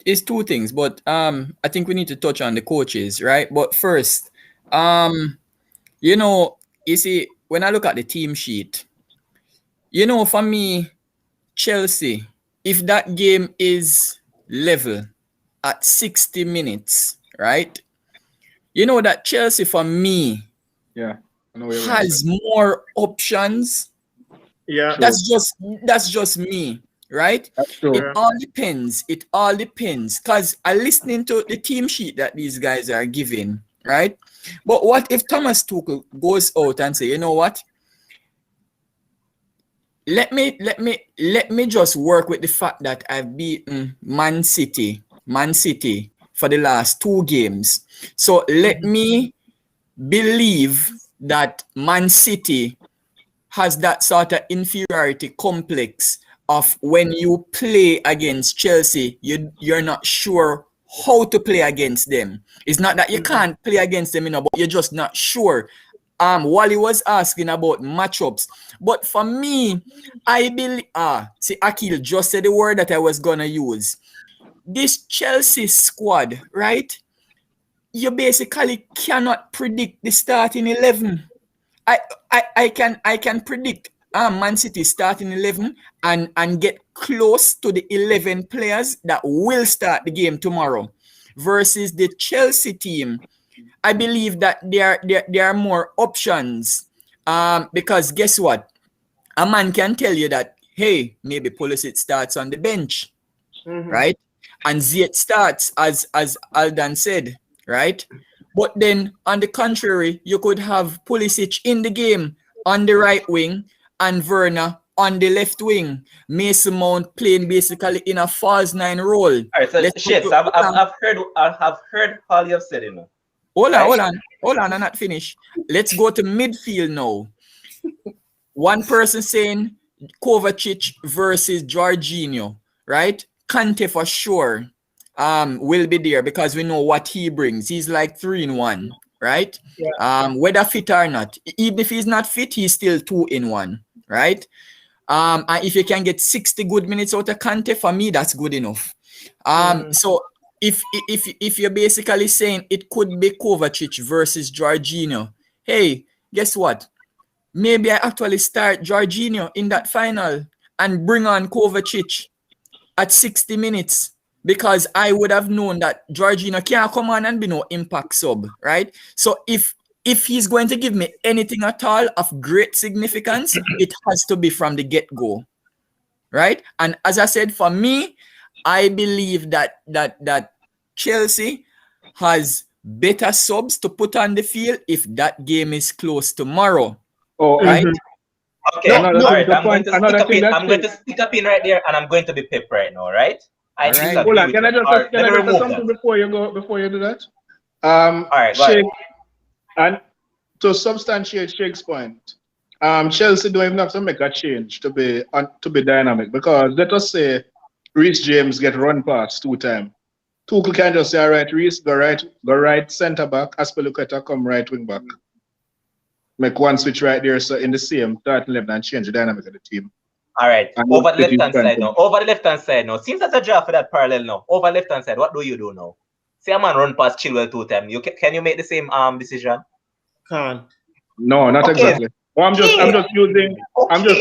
It's two things, but I think we need to touch on the coaches, right? But first, you see, when I look at the team sheet, for me, Chelsea, if that game is level at 60 minutes, right? That Chelsea for me, I know where you're has more options. Yeah. That's just me, right? That's true. It all depends. It all depends. Because I'm listening to the team sheet that these guys are giving, right? But what if Thomas Tuchel goes out and say, you know what? Let me just work with the fact that I've beaten Man City for the last 2 games. So let me believe that Man City has that sort of inferiority complex of when you play against Chelsea, you're not sure how to play against them. It's not that you can't play against them, but you're just not sure. Wally was asking about matchups, but for me, I believe. See, Akil just said the word that I was gonna use. This Chelsea squad, right? You basically cannot predict the starting 11. I can predict Man City starting 11 and get close to the 11 players that will start the game tomorrow versus the Chelsea team. I believe that there are more options because guess what? A man can tell you that, hey, maybe Pulisic starts on the bench, right? And Ziyech starts, as Aldan said, right? But then, on the contrary, you could have Pulisic in the game on the right wing and Werner on the left wing. Mason Mount playing basically in a false 9 role. All right, so shit, I've heard all you've said, you know. Hold on, I'm not finished. Let's go to midfield now. One person saying Kovacic versus Jorginho, right? Kante for sure will be there because we know what he brings. He's like 3-in-1, right? Yeah. Whether fit or not. Even if he's not fit, he's still 2-in-1, right? And if you can get 60 good minutes out of Kante, for me, that's good enough. So if you're basically saying it could be Kovacic versus Jorginho, hey, guess what? Maybe I actually start Jorginho in that final and bring on Kovacic at 60 minutes because I would have known that Jorginho can't come on and be no impact sub, right? So if he's going to give me anything at all of great significance, it has to be from the get-go, right? And as I said, for me, I believe that Chelsea has better subs to put on the field if that game is close tomorrow. Oh, right? Okay, all right. I'm going to stick up in right there, and I'm going to be Pep right now, right? I disagree. Hold on, can I just say something that before you do that? All right, go ahead. And to substantiate Shake's point, Chelsea don't even have to make a change to be dynamic because let us say Reece James get run past 2 times. Tuchel can just say, all right, Reece, go right centre back, Aspilicueta come right wing back. Make one switch right there, so in the same starting 11 and change the dynamic of the team. All right, over the left-hand side now. Over the left-hand side now. Seems as a draft for that parallel now. Over left-hand side, what do you do now? Say a man run past Chilwell 2 times. Can you make the same decision? Can't. No, not exactly. Well, I'm just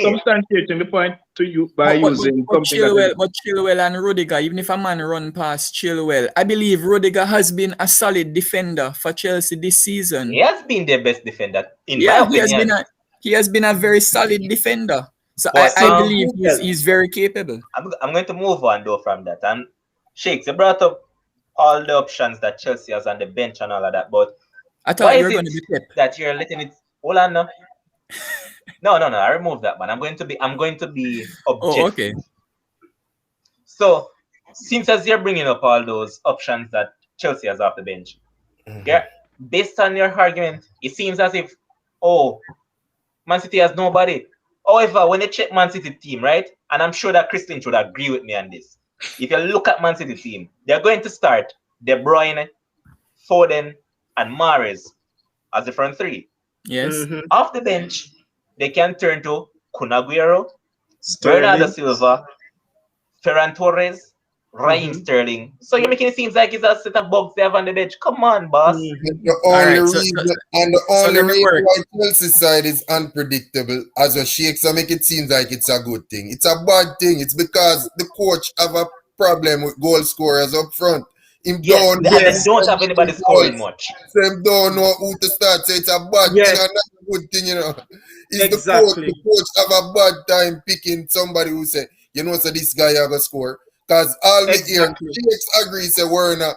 substantiating the point to you by using something. But Chilwell and Rudiger, even if a man run past Chilwell, I believe Rudiger has been a solid defender for Chelsea this season. He has been their best defender, in my opinion. He has been a very solid defender. So I believe he's very capable. I'm going to move on though from that. And Shakes, you brought up all the options that Chelsea has on the bench and all of that, but I thought you were going to be Pep. That you're letting it hold on now. No, I remove that one. I'm going to be objective. Oh, okay. So since as you're bringing up all those options that Chelsea has off the bench, based on your argument, it seems as if Man City has nobody. However, when they check Man City team, right, and I'm sure that Chris Lynch would agree with me on this. If you look at Man City team, they're going to start De Bruyne, Foden, and Mahrez as the front 3. Yes. Off the bench, they can turn to Kun Aguero, Bernardo Silva, Ferran Torres, Raheem Sterling. So you're making it seem like it's a set of bugs they have on the bench. Come on, boss. The only reason why Chelsea's side is unpredictable, as a Shakes, make it seem like it's a good thing. It's a bad thing. It's because the coach have a problem with goal scorers up front. Him Yes, don't and they don't have anybody scoring much. Them don't know who to start. So it's a bad Yes. thing and not a good thing, you know. It's Exactly. the coach have a bad time picking somebody who say, you know, so this guy have a score. Because all me hear, Exactly. Shakes agree, say Werner,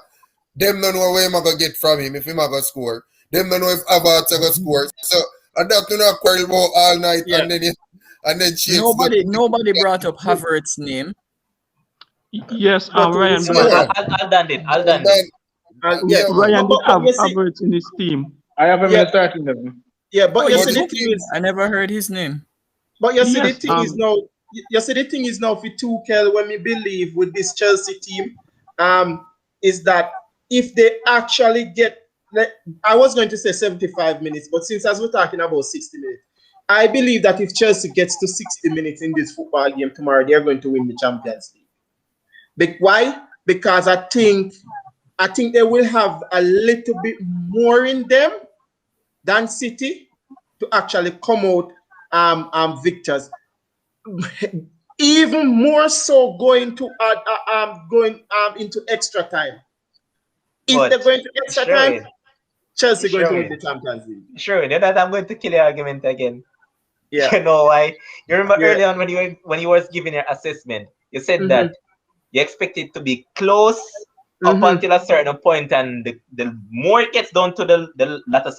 them don't know where him a go get from him if him a go score. Them don't know if Havertz a go score. So and that do not quarrel about all night Yeah. and then Shakes Nobody brought up Havertz's name. Yes, But Ryan. we No, see- Aldan did. Aldan did. yeah. Ryan did But have you see, Havertz in his team. I have him in Yeah. the starting level. yeah, but Oh, you you see the did? thing is, I never heard his name. but you see the Yes, thing is now, you see the thing is now for Tuchel, when we believe with this Chelsea team, is that if they actually get, I was going to say 75 minutes, but since as we're talking about 60 minutes, I believe that if Chelsea gets to 60 minutes in this football game tomorrow, they're going to win the Champions League. Why? Because I think they will have a little bit more in them than City to actually come out victors. Even more so going to into extra time. If But they're going to extra time, Sherwin, Chelsea going to Sherwin. win the Champions League. Sherwin, you know that I'm going to kill your argument again. Yeah. You know why? You remember Yeah. earlier on when you was giving your assessment, you said Mhm. that you expect it to be close up Mhm. until a certain point, and the more it gets down to the latter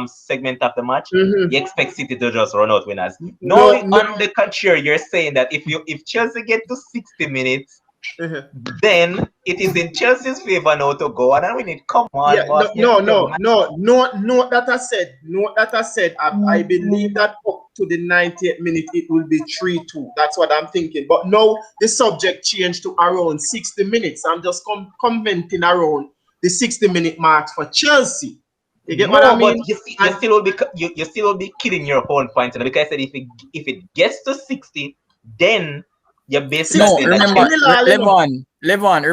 segment of the match, Mhm. you expect City to just run out winners. No, No, on the contrary, you're saying that if Chelsea get to 60 minutes, Mhm. then it is in Chelsea's favor now to go on and win it. Come on, Yeah, boss. no. Note that I said. I believe that up to the 90th minute it will be 3-2. That's what I'm thinking. But now the subject changed to around 60 minutes. I'm just commenting around the 60-minute mark for Chelsea. You get what I mean? But you still will be killing your whole point, because I said if it gets to 60, then you're basically No, saying that remember, Chelsea- Levon,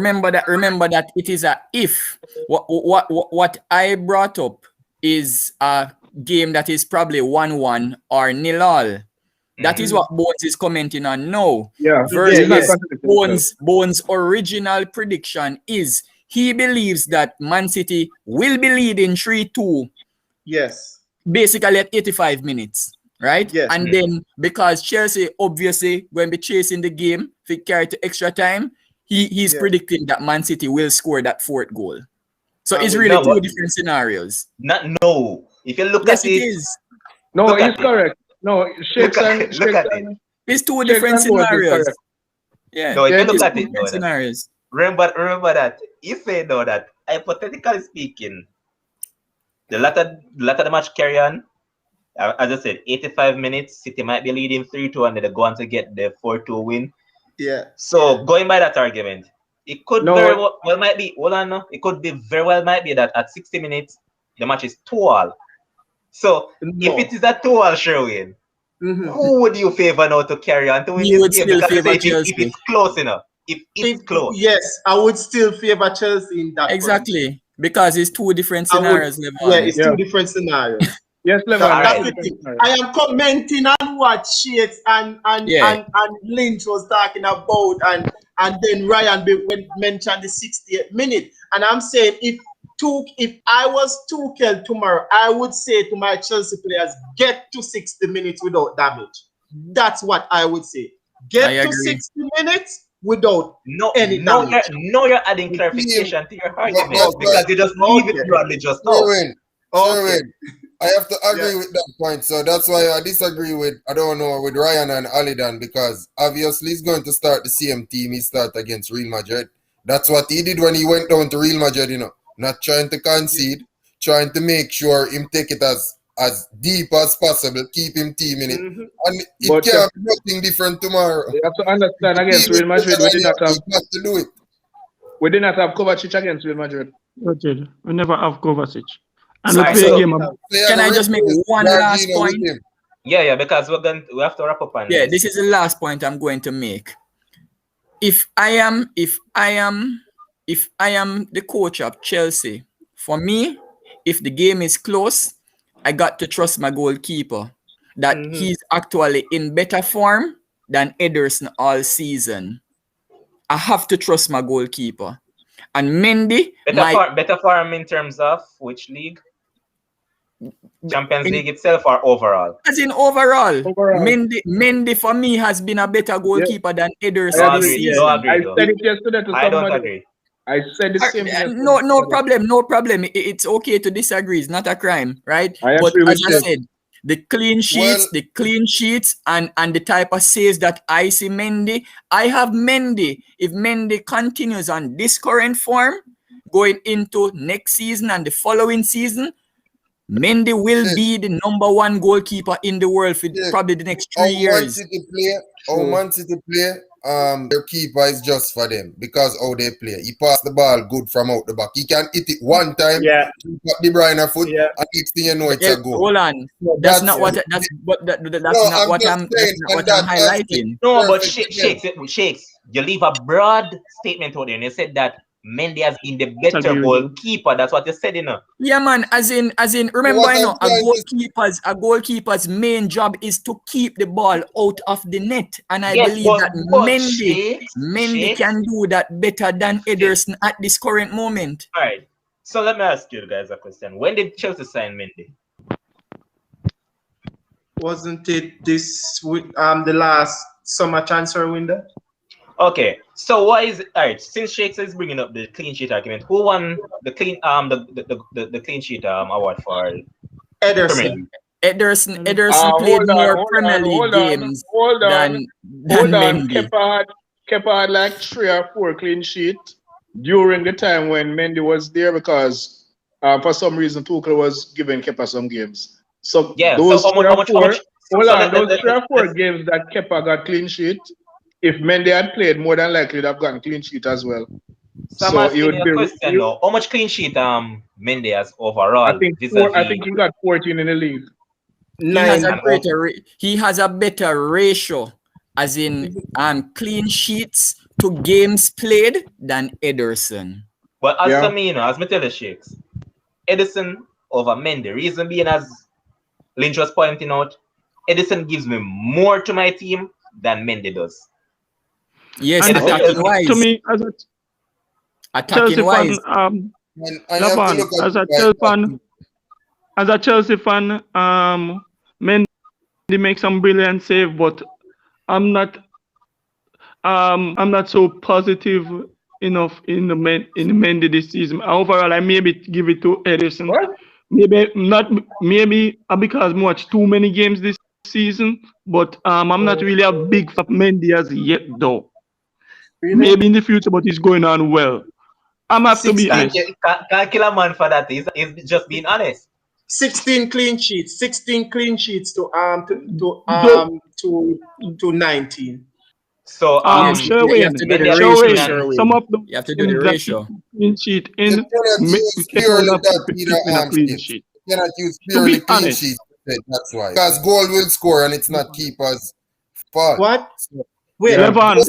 remember that it is a if. What I brought up is a game that is probably 1-1 or 0-0. That is what Bones is commenting on now. Yeah. Versus He's not contradicting himself. Bones' original prediction is he believes that Man City will be leading 3-2 Yes. basically at 85 minutes, right? Yes. And then because Chelsea obviously going to be chasing the game, if it carry to extra time, he's Yeah. predicting that Man City will score that fourth goal. So it's No, really two but- different scenarios. No. If you look Yes, at it it, is. No, Look he's at it. correct. No, Shakes Look at and it. It's two Shakes different and Bones is scenarios. correct. Yeah, No, if Yeah, you it look is. at it, different though, scenarios. remember that you say though that hypothetically speaking, the latter the match carry on. As I said, 85 minutes, City might be leading 3-2, and they're going to get the 4-2 win. Yeah. So going by that argument, it could No. very well might be. Hold on, no. It could be very well might be that at 60 minutes the match is 2-2. So No. if it is a 2-2, Sherwin, Mhm. who would you favor now to carry on to win You this would game? still Because you favor say if Chelsea. it's close enough, if it's close. Yes, I would still favor Chelsea in that. Exactly. Because it's two different I would- scenarios, Yeah, Levon. it's Yeah. two different scenarios. Yes, Levon. All That's right. the thing. I am commenting on what Shakes and Yeah. Lynch was talking about, and then Ryan mentioned the 60th minute. And I'm saying if I was Tuchel tomorrow, I would say to my Chelsea players, get to 60 minutes without damage. That's what I would say. I Get to agree. 60 minutes without No, any no, damage. you're adding clarification to your argument that's because right. you just leave it Okay. broadly just now. Sherwin, Okay. I have to agree with that point. So that's why I disagree with Ryan and Alidan, because obviously he's going to start the same team he started against Real Madrid. That's what he did when he went down to Real Madrid, not trying to concede, trying to make sure him take it as deep as possible, keep him team in it. Mhm. And it But, can't be nothing different tomorrow. You have to understand against Real Madrid, we did not have to do it. Kovacic against Real Madrid. We never have Kovacic. And So- we play so- a game. Can I just make one last point? Yeah, because we have to wrap up on Yeah, this is the last point I'm going to make. If I am the coach of Chelsea, for me, if the game is close, I got to trust my goalkeeper that he's actually in better form than Ederson all season. I have to trust my goalkeeper. And Mendy, better for him in terms of which league? Champions League itself or overall? As in overall. Overall. Mendy for me has been a better goalkeeper than Ederson No this agree, season. no agree, I though. said it yesterday to I don't somebody. agree. I said the same thing. No problem. It's okay to disagree. It's not a crime, right? I But agree with as I said, the clean sheets, and the type of saves that I see Mendy, I have Mendy. If Mendy continues on this current form going into next season and the following season, Mendy will be the #1 goalkeeper in the world for probably the next 3 years. Man City play, their keeper is just for them because how they play. He pass the ball good from out the back. He can hit it one time, got De Bruyne foot, and next thing you know it's a goal. Hold on, that's not what I'm highlighting. No, but Shakes, you leave a broad statement out there, and you said that Mendy has been the better goalkeeper. That's what you said, you know. Yeah, man. As in. Remember, a goalkeeper's main job is to keep the ball out of the net, and I believe that Mendy can do that better than Ederson at this current moment. All right. So let me ask you guys a question. When did Chelsea sign Mendy? Wasn't it the last summer transfer window? Okay, so why is it all right? Since Shakes is bringing up the clean sheet argument, who won the clean clean sheet award for Ederson? Ederson played more Premier League games than Mendy. Kepa had like 3 or 4 clean sheets during the time when Mendy was there because for some reason Tuchel was giving Kepa some games. So those 3 or 4 games that Kepa got clean sheet. If Mendy had played, more than likely they'd have gotten clean sheet as well. So it would be a question though. How much clean sheet Mendy has overall? I think he got 14 in the league. He has a better ratio, as in clean sheets to games played than Ederson. But as me tell you, Shakes, Ederson over Mendy. Reason being, as Lynch was pointing out, Ederson gives me more to my team than Mendy does. Yes, attacking wise. To me, as a Chelsea fan, as a Chelsea fan, Mendy makes some brilliant save, but I'm not so positive enough in the Mendy this season. Overall, I maybe give it to Ederson. What? Maybe because watched too many games this season, but I'm not really a big fan of Mendy as yet, though. Maybe in the future, but he's going on well. I'm have to be honest. Can't kill a man for that. He's just being honest. 16 clean sheets to 19. So Sherwin, some of them you have to do the ratio. Clean sheet in clean sheet. You cannot use purely clean sheet. That's why. Because goal will score and it's not keeper's fault. What? So, wait, Levan, in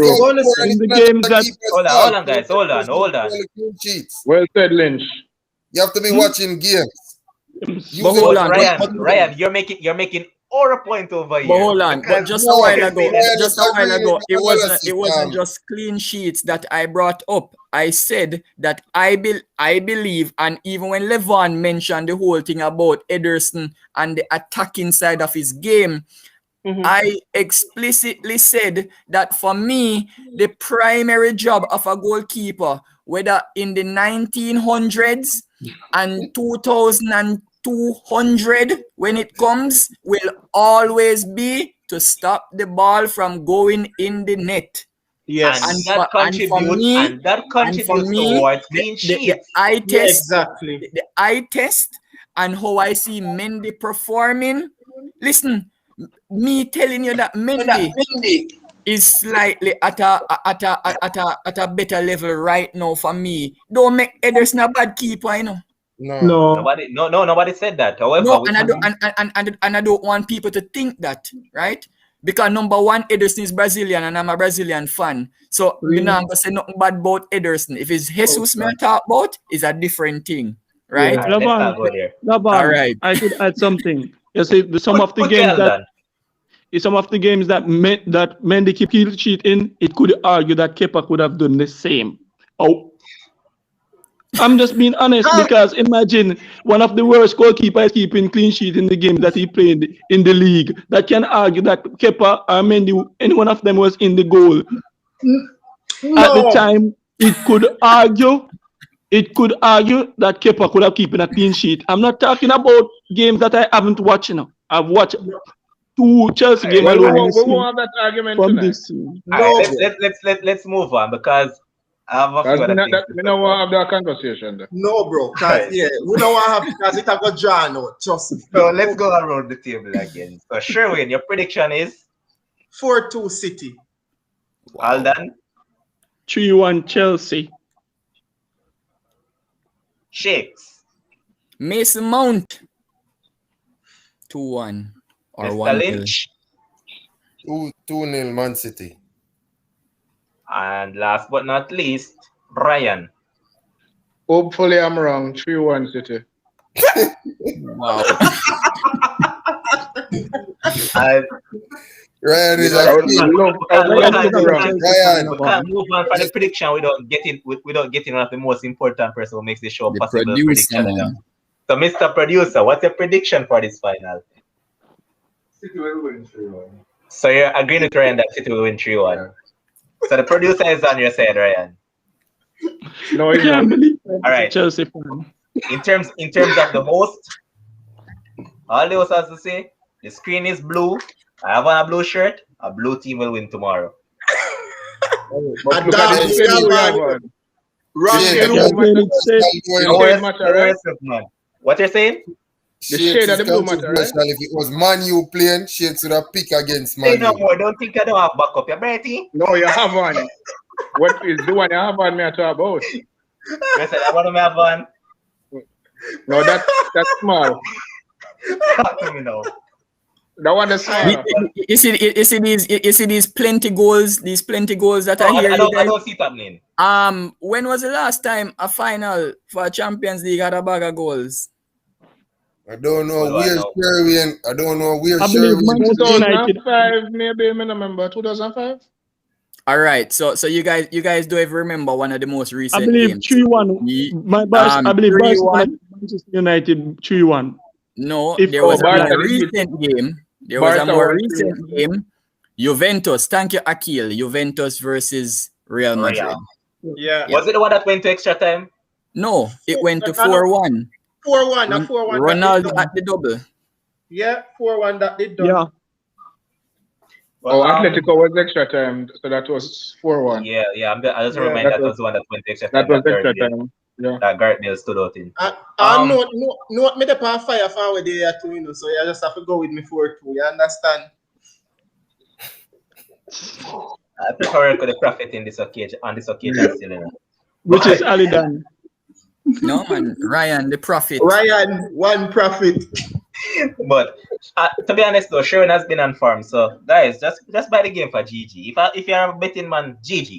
the games that hold on, guys, hold on. Well said, Lynch. You have to be watching games. But hold on, Ryan, you're making all a point over here. But hold on, but just a while ago, it wasn't just clean sheets that I brought up. I said that I believe, and even when Levan mentioned the whole thing about Ederson and the attacking side of his game, I explicitly said that for me, the primary job of a goalkeeper, whether in the 1900s and 2200 when it comes, will always be to stop the ball from going in the net. Yes, and that contributes towards clean sheets. The eye test, exactly. The eye test, and how I see Mendy performing. Listen, me telling you that Mendy is slightly at a better level right now for me. Don't make Ederson a bad keeper, you know. No. Nobody said that. However, no, and I don't want people to think that, right? Because number one, Ederson is Brazilian and I'm a Brazilian fan. So we're not going to say nothing bad about Ederson. If it's Jesus me talk about, it's a different thing, right? Yeah, let's not go there. All right. I should add something. You see, some of the games that Mendy keep clean sheet in, it could argue that Kepa could have done the same. Oh, I'm just being honest because imagine one of the worst goalkeepers keeping clean sheet in the game that he played in the league. That can argue that Kepa or Mendy, any one of them was in the goal. At the time, it could argue that Kepa could have kept a clean sheet. I'm not talking about games that I haven't watched. I've watched 2 Chelsea games Well, alone. we won't have that argument from tonight. this season. All right, let's move on because I have a few other things. We don't want to have that conversation. Though. No, bro. Cause yeah, we don't want to have because it have got drawn out. Trust me. So let's go around the table again. So Sherwin, your prediction is 4-2 City. all done. 3-1 Chelsea. Shakes. Mason Mount. 2-1 or Mr. 1-0. Lynch. 2-0 Man City. And last but not least, Ryan. Hopefully, I'm wrong. 3-1 City. Wow. Ryan is I would love to be wrong. Ryan. We can't move on from the prediction without getting one of the most important person who makes the show The possible. producer, Prediction. man. So, Mr. Producer, what's your prediction for this final? City will win 3-1. So you're agreeing with Ryan that City will win 3-1. Yeah. So the producer is on your side, Ryan. No, I it's can't not. believe All right. Chelsea fan. In terms of the host, all the host has to say, the screen is blue. I have on a blue shirt. A blue team will win tomorrow. But look at the shade we have on. Wrong. Yeah, shade Yeah, of blue when it said- shade matter, right? Man. What you're saying? The shade of the blue matter, right? If it was Man U playing, Shakes would have picked against Say Man no U. more. Don't think I don't have backup. You're Bertie. No, you have one. What is the one you have on me to talk about? I said, I want to have one. No, that's small. Talk to me now. That one is small. You see these plenty goals that No, are here. I you don't guys? see it happening. When was the last time a final for Champions League had a bag of goals? I don't know What do I where know? Sherwin. I don't know where I believe Sherwin. Manchester United. 2005, maybe, I remember. 2005? All right, so you guys don't even remember one of the most recent I believe games. 3-1. I believe 3-1. Manchester United 3-1. No, If- there was a Barca more did- recent game. There was a Barca more won recent 3-1. game. Juventus, thank you, Akil. Juventus versus Real Madrid. Real. Yeah. Was it the one that went to extra time? No, it went to No, no. 4-1. 4-1. Not 4-1. Ronaldo at the double. Yeah, 4-1 that did done. Yeah. Well, Atletico was extra time, so that was 4-1. Yeah. I just Yeah, remind that that was- was the one that went to extra time. That was Gareth extra Bale- time. Yeah. That Gareth Bale stood out in. No, me the pan fire for where they are too, so you just have to go with me 4-2. You understand? I prefer the prophet in this occasion. On this occasion, still, you know. Which is Alidan. No, man. Ryan, the prophet. Ryan, one profit. But to be honest, though, Sharon has been on form. So, guys, just buy the game for GG. If you're a betting man, GG.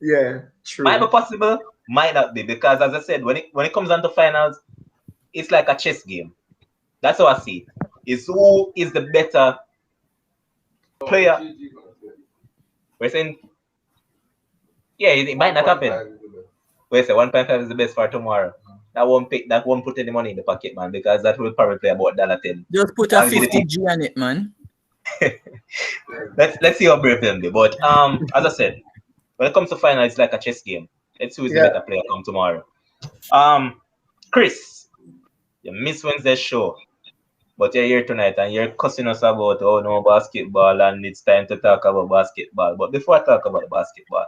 Yeah, true. Might be possible, might not be, because as I said, when it comes down to finals, it's like a chess game. That's how I see it. It's who is the better player. We're saying, yeah, it might not happen. We say 1.5 is the best for tomorrow. That won't put any money in the pocket, man, because that will probably play about $10. Just put a I'll give it 50G on it, man. Let's see how brave them be. But as I said, when it comes to final, it's like a chess game. Let's see who's the better player come tomorrow. Chris, you missed Wednesday's show, but you're here tonight and you're cussing us about no basketball and it's time to talk about basketball. But before I talk about basketball,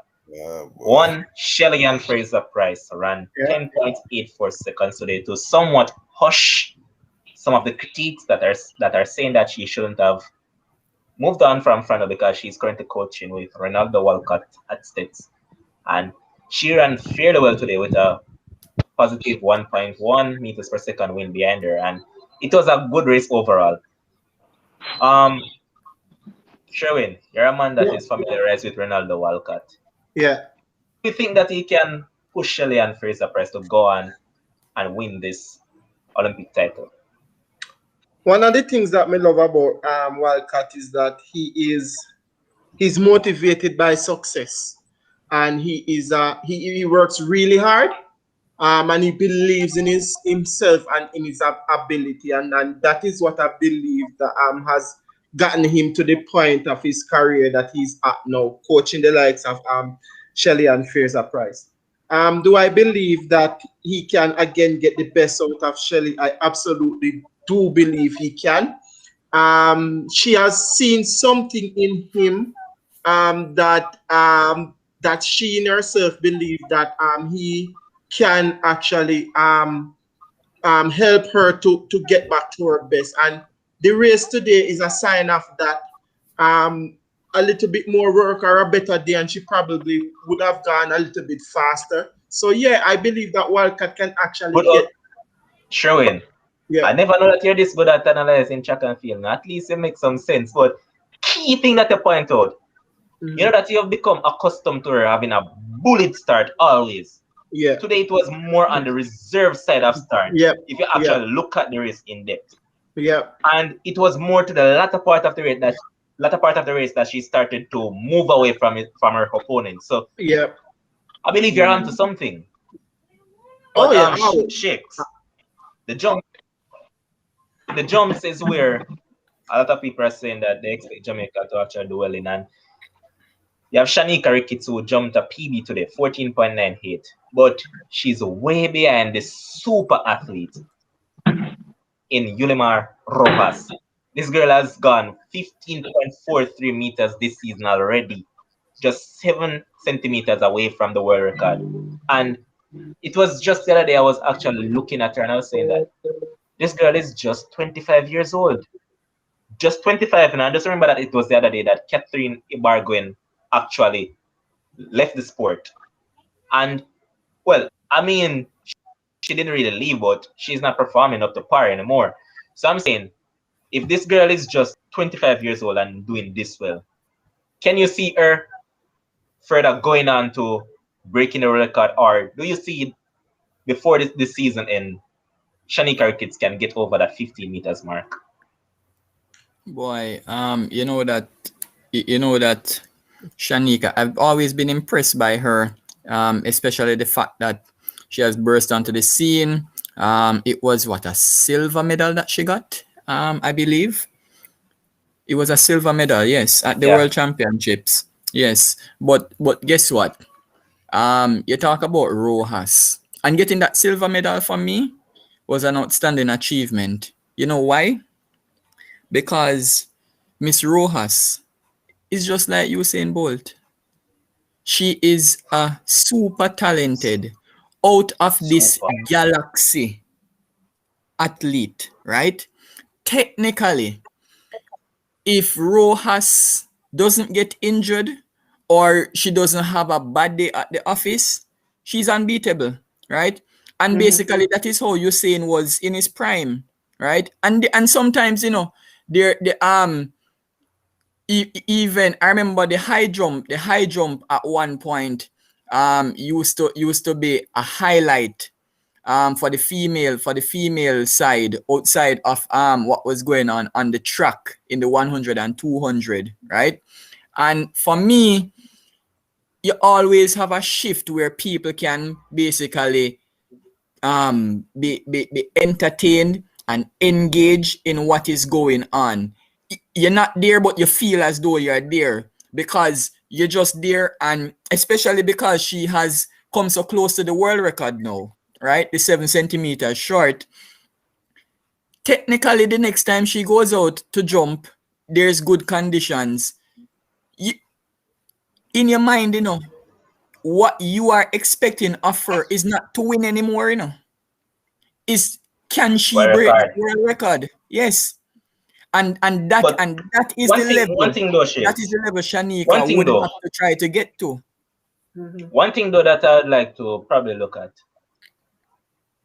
one Shelley Fraser Price ran 10.84 seconds today to somewhat hush some of the critiques that are saying that she shouldn't have moved on from Frano because she's currently coaching with Ronaldo Walcott at States. And she ran fairly well today with a positive 1.1 meters per second win behind her. And it was a good race overall. Sherwin, you're a man that is familiarized with Ronaldo Walcott. Yeah. Do you think that he can push Shelley and Fraser Price to go on and win this Olympic title? One of the things that me love about Wildcat is that he's motivated by success, and he works really hard, And he believes in himself and in his ability, and that is what I believe that has gotten him to the point of his career that he's at now, coaching the likes of Shelley and Fraser Price. Do I believe that he can again get the best out of Shelley? I absolutely do believe he can. She has seen something in him that she in herself believes that he can actually help her to get back to her best. And the race today is a sign of that. A little bit more work or a better day, and she probably would have gone a little bit faster. So yeah, I believe that Wildcat can actually But get. Sherwin, Yeah. I never know that you're this good at analyzing track and field. At least it makes some sense. But key thing that you point out, you know that you have become accustomed to her having a bullet start always. Yeah. Today it was more on the reserve side of start. Yeah. If you actually look at the race in depth. Yeah. And it was more to the latter part of the race that she started to move away from her opponent. So yeah, I believe you're onto something. Oh, But yeah. Shakes, the jumps is where a lot of people are saying that they expect Jamaica to actually do well in. And you have Shanika Ricketts who jumped a PB today, 14.98. But she's way behind the super athlete in Yulimar Rojas. This girl has gone 15.43 meters this season already, just 7 centimeters away from the world record. And it was just the other day I was actually looking at her and I was saying that this girl is just 25 years old. Just 25. And I just remember that it was the other day that Catherine Ibarguen actually left the sport. And, well, I mean, she didn't really leave, but she's not performing up to par anymore. So I'm saying, if this girl is just 25 years old and doing this well, can you see her further going on to breaking the record? Or do you see before this season end, Shanika Ricketts can get over that 15 meters mark? Boy, you know that Shanika, I've always been impressed by her, especially the fact that she has burst onto the scene. It was a silver medal that she got, I believe. It was a silver medal, yes, at the World Championships. Yes. But guess what? You talk about Rojas. And getting that silver medal for me was an outstanding achievement. You know why? Because Miss Rojas is just like Usain Bolt. She is a super talented, out of this galaxy athlete, right? Technically, if Rojas doesn't get injured or she doesn't have a bad day at the office, she's unbeatable, right? And basically that is how Usain was in his prime, right? And sometimes, you know, even I remember the high jump at one point used to be a highlight for the female side, outside of what was going on the track in the 100 and 200, right? And for me, you always have a shift where people can basically be entertained and engage in what is going on. You're not there, but you feel as though you're there because you're just there. And especially because she has come so close to the world record now, right? The 7 centimeters short. Technically, the next time she goes out to jump, there's good conditions. In your mind, you know, what you are expecting of her is not to win anymore, you know. Can she break the world record? Yes. And that is the level. One thing though, Shakes, that is the level Shanika would have to try to get to. One thing though that I would like to probably look at.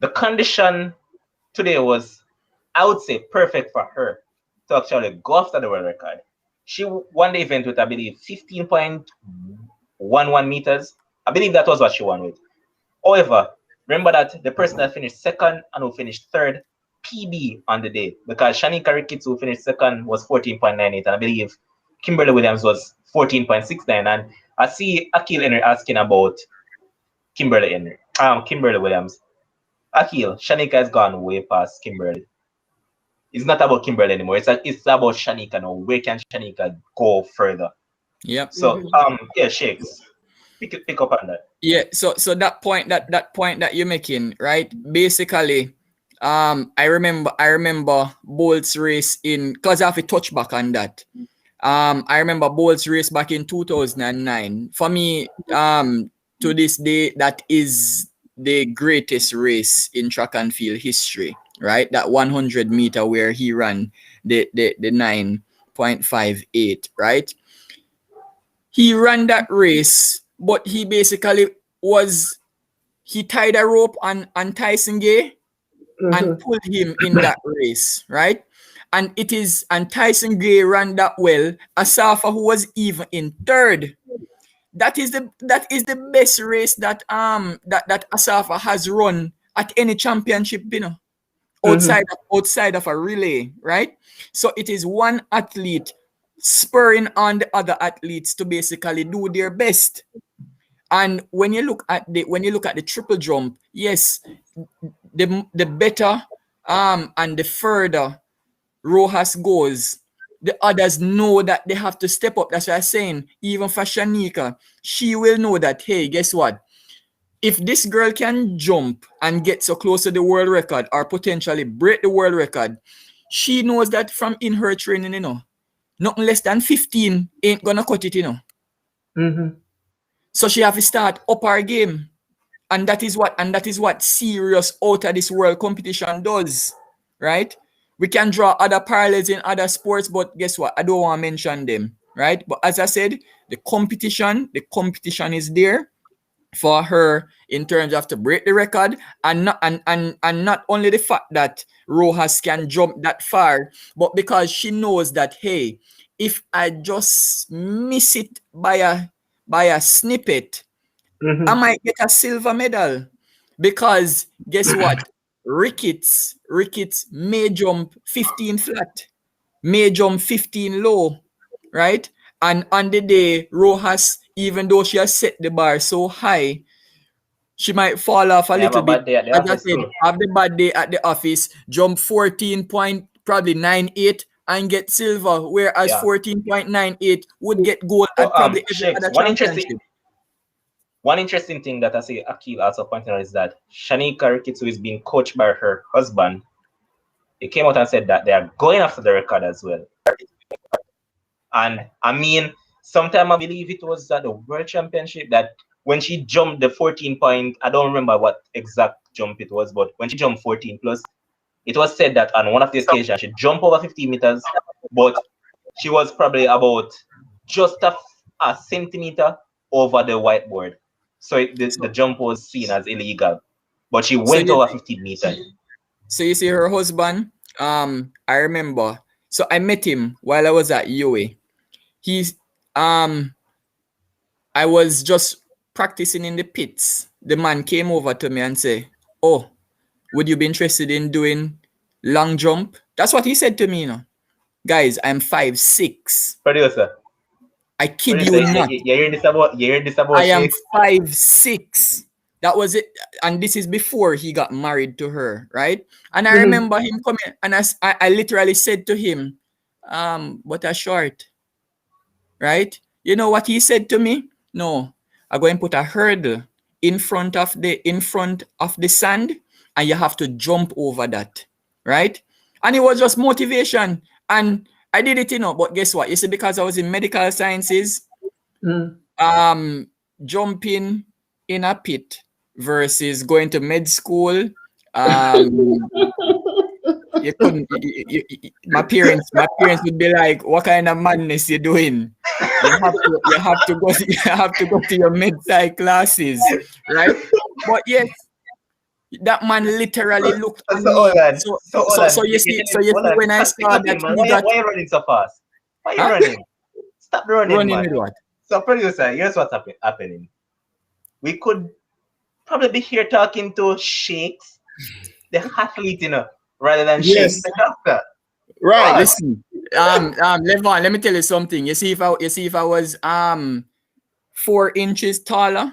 The condition today was, I would say, perfect for her to actually go after the world record. She won the event with, I believe, 15.11 meters. I believe that was what she won with. However, remember that the person that finished second and who finished third, PB on the day, because Shanika Ricketts, who finished second, was 14.98, and I believe Kimberly Williams was 14.69. And I see Akil Henry asking about Kimberly Williams. Akil, Shanika has gone way past Kimberly. It's not about Kimberly anymore. It's about Shanika now. Where can Shanika go further? Yep. So yeah, Shakes. Pick up on that. Yeah, so that point that you're making, right? Basically, I remember Bolt's race in, because I have to touch back on that. I remember Bolt's race back in 2009. For me, to this day, that is the greatest race in track and field history, right? That 100 meter where he ran the 9.58, right? He ran that race, but he basically he tied a rope on Tyson Gay and pulled him in that race, right? And Tyson Gay ran that well. Asafa, who was even in third. That is the best race that Asafa has run at any championship, outside of a relay, right? So it is one athlete spurring on the other athletes to basically do their best. And when you look at the triple jump, yes, the better and the further Rojas goes, the others know that they have to step up. That's what I'm saying. Even for Shanika, she will know that, hey, guess what? If this girl can jump and get so close to the world record or potentially break the world record, she knows that from in her training, nothing less than 15 ain't gonna cut it, So she have to start up her game. And that is what serious out of this world competition does, right? We can draw other parallels in other sports, but guess what? I don't want to mention them, right? But as I said, the competition is there for her in terms of to break the record, and not only the fact that Rojas can jump that far, but because she knows that, hey, if I just miss it by a snippet, I might get a silver medal. Because guess what? Ricketts may jump 15 flat, may jump 15 low, right? And on the day, Rojas, even though she has set the bar so high, she might fall off a little bit. As I said, have the bad day at the office, jump 14.98 and get silver, whereas 14.98 would get gold at probably every other championship. One interesting thing that I see Akil also pointed out is that Shanika Ricketts, who is being coached by her husband, he came out and said that they are going after the record as well. And I mean, sometime I believe it was at the World Championship that when she jumped the 14 point, I don't remember what exact jump it was, but when she jumped 14 plus, it was said that on one of the occasions she jumped over 50 meters, but she was probably about just a centimeter over the whiteboard. So the jump was seen as illegal, but she went over 15 meters. So you see her husband, I remember. So I met him while I was at UA. I was just practicing in the pits. The man came over to me and said, "Oh, would you be interested in doing long jump?" That's what he said to me, Guys, I'm 5'6". Producer. I kid you not. You hear this about I am 5'6". That was it. And this is before he got married to her, right? And I remember him coming, and I literally said to him, "What a short." Right? You know what he said to me? "No, I'm going to put a hurdle in front of the sand, and you have to jump over that." Right? And it was just motivation. And I did it, but guess what? You see, because I was in medical sciences, jumping in a pit versus going to med school, you couldn't. My parents would be like, "What kind of madness you doing? You have to go to your med-sci classes, right?" But yes, that man literally looked at me. So you see when I saw that why are you running so fast? Why are you running? Stop running, man. With what? So producer, here's what's happening. We could probably be here talking to Shakes, the athlete, rather than Shakes, the doctor. Right. Listen, Levon, let me tell you something. You see, if I was 4 inches taller,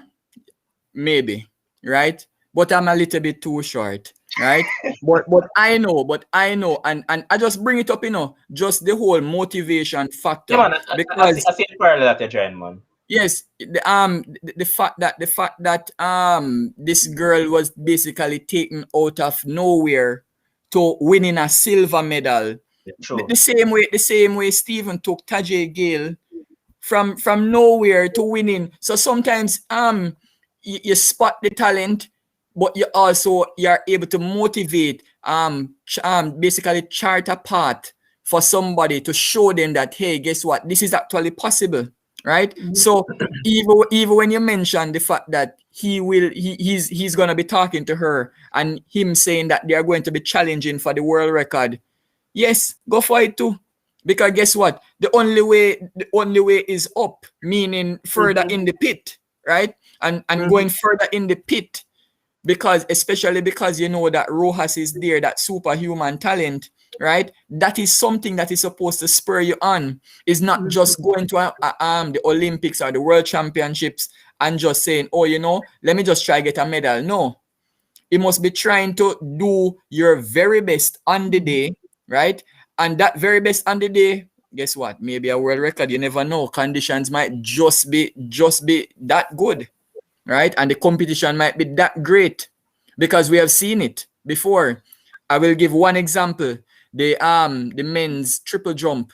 maybe, right? but I'm a little bit too short, right? but I know, and I just bring it up, just the whole motivation factor. Yeah, man, Because I see the parallel that you're drawing, man. yes, the fact that this girl was basically taken out of nowhere to winning a silver medal. True. The same way Stephen took Tajay Gale from nowhere to winning. So sometimes you spot the talent, but you're able to motivate, basically chart a path for somebody to show them that, hey, guess what, this is actually possible, right? So even when you mention the fact that he's gonna be talking to her and him saying that they are going to be challenging for the world record, yes, go for it too. Because guess what? The only way is up, meaning further in the pit, right? And going further in the pit, because especially because you know that Rojas is there, that superhuman talent, right? That is something that is supposed to spur you on. Is not just going to the Olympics or the World Championships and just saying, oh, let me just try get a medal. No, you must be trying to do your very best on the day, right? And that very best on the day, guess what? Maybe a world record. You never know. Conditions might just be that good, right? And the competition might be that great, because we have seen it before. I will give one example: the men's triple jump.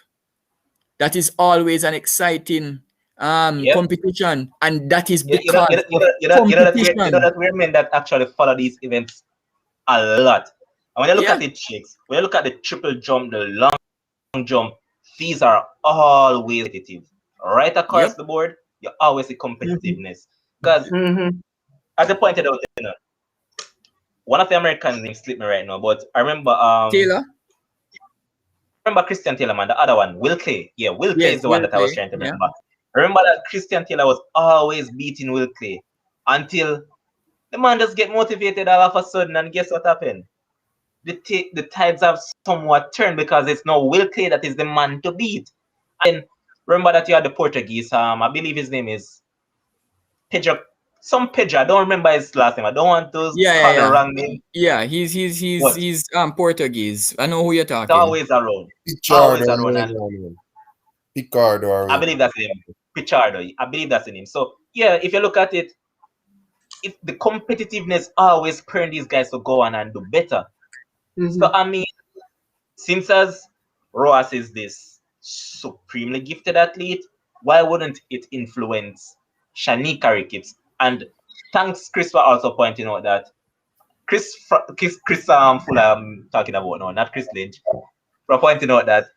That is always an exciting competition, and that is because that we're men that actually follow these events a lot. And when you look at the chicks, when you look at the triple jump, the long jump, these are always competitive. Right across the board, you always see competitiveness. Because as I pointed out, one of the American names slipped me right now, but I remember Taylor. Remember Christian Taylor, man, the other one, Will Clay. Yeah, Will Clay is the one that I was trying to remember. Remember that Christian Taylor was always beating Will Clay until the man just get motivated all of a sudden, and guess what happened? The tides have somewhat turned, because it's now Will Clay that is the man to beat. And remember that you had the Portuguese, I believe his name is Pedro. I don't remember his last name. I don't want to call the wrong name. Yeah, he's Portuguese. I know who you're talking. Always around. Picardo. I believe that's the name. Pichardo. I believe that's the name. So yeah, if you look at it, the competitiveness always spurring these guys to go on and do better. So I mean, since as Roas is this supremely gifted athlete, why wouldn't it influence Shanika Ricketts? And thanks, Chris, for also pointing out that Chris Fuller talking about now, not Chris Lynch, for pointing out that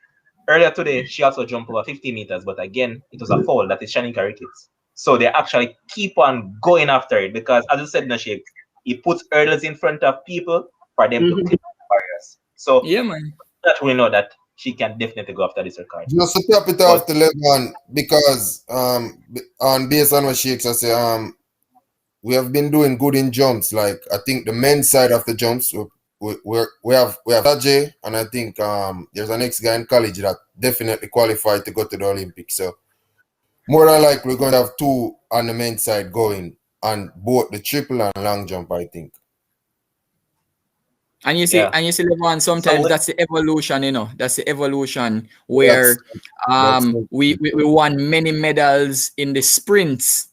earlier today she also jumped over 50 meters, but again it was a foul. That is Shanika Ricketts. So they actually keep on going after it, because as I said, Nashik, he puts hurdles in front of people for them to clear barriers. So yeah, man, that we know that she can definitely go after this record. Just to top it off to Levan, because based on what Shakes I say, we have been doing good in jumps. Like I think the men's side of the jumps, we have Ajay, and I think there's an next guy in college that definitely qualified to go to the Olympics. So more than likely we're going to have two on the men's side going on both the triple and long jump, I think. And you see, Levan, sometimes that's the evolution, that's the evolution where we won many medals in the sprints.